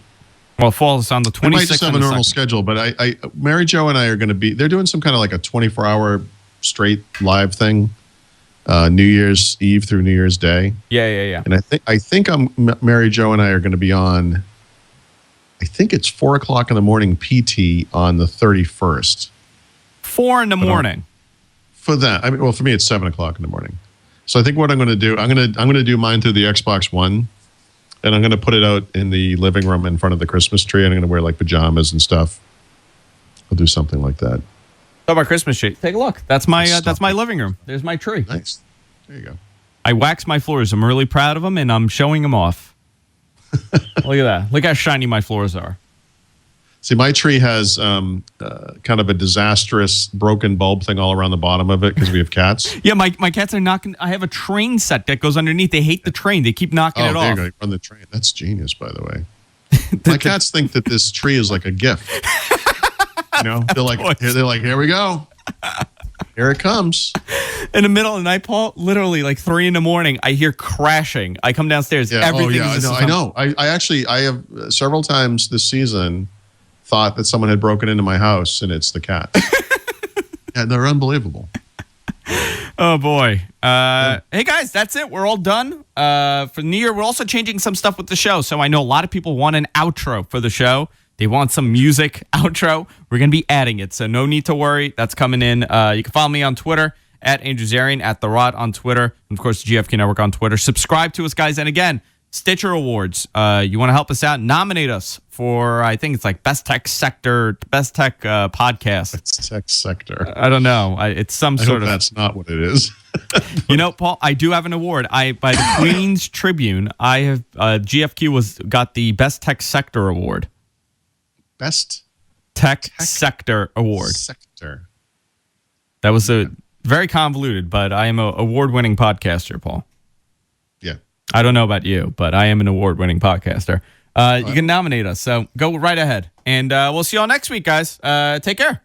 Well, fall is on the 26th.
We might just have a normal schedule, but Mary Jo and I are going to be. They're doing some kind of like a 24-hour straight live thing, New Year's Eve through New Year's Day.
Yeah.
And I think Mary Jo and I are going to be on. I think it's 4 o'clock in the morning PT on the 31st.
4 in the morning.
For that, I mean, well, for me, it's 7 o'clock in the morning. So I think what I'm going to do, I'm going to do mine through the Xbox One, and I'm going to put it out in the living room in front of the Christmas tree, and I'm going to wear like pajamas and stuff. I'll do something like that.
Oh, my Christmas tree. Take a look. That's my living room. There's my tree.
Nice. There you go.
I wax my floors. I'm really proud of them, and I'm showing them off. Look at that. Look how shiny my floors are.
See, my tree has kind of a disastrous broken bulb thing all around the bottom of it because we have cats.
Yeah, my cats are knocking. I have a train set that goes underneath. They hate the train. They keep knocking it off.
There you go. On the train. That's genius, by the way. My cats think that this tree is like a gift. They're like, here we go. Here it comes.
In the middle of the night, Paul, literally like 3 a.m, I hear crashing. I come downstairs.
Yeah.
Everything is
I know. I have several times this season thought that someone had broken into my house, and it's the cat. Yeah, they're unbelievable.
Oh boy. Hey guys, that's it. We're all done. For New Year, we're also changing some stuff with the show. So I know a lot of people want an outro for the show. They want some music outro. We're going to be adding it, so no need to worry. That's coming in. You can follow me on Twitter at Andrew Zarian, at The Rot on Twitter, and of course, GFK Network on Twitter. Subscribe to us, guys. And again, Stitcher Awards. You want to help us out? Nominate us for, I think it's like Best Tech Sector, Best Tech Podcast.
Best Tech Sector.
I don't know. It's some sort of.
That's not what it is.
Paul, I do have an award. By the Queen's Tribune, I have GFQ got the Best Tech Sector Award.
Best
Tech Sector Award.
Sector.
That was very convoluted, but I am an award-winning podcaster, Paul.
Yeah.
I don't know about you, but I am an award-winning podcaster. You can nominate us, so go right ahead. And we'll see you all next week, guys. Take care.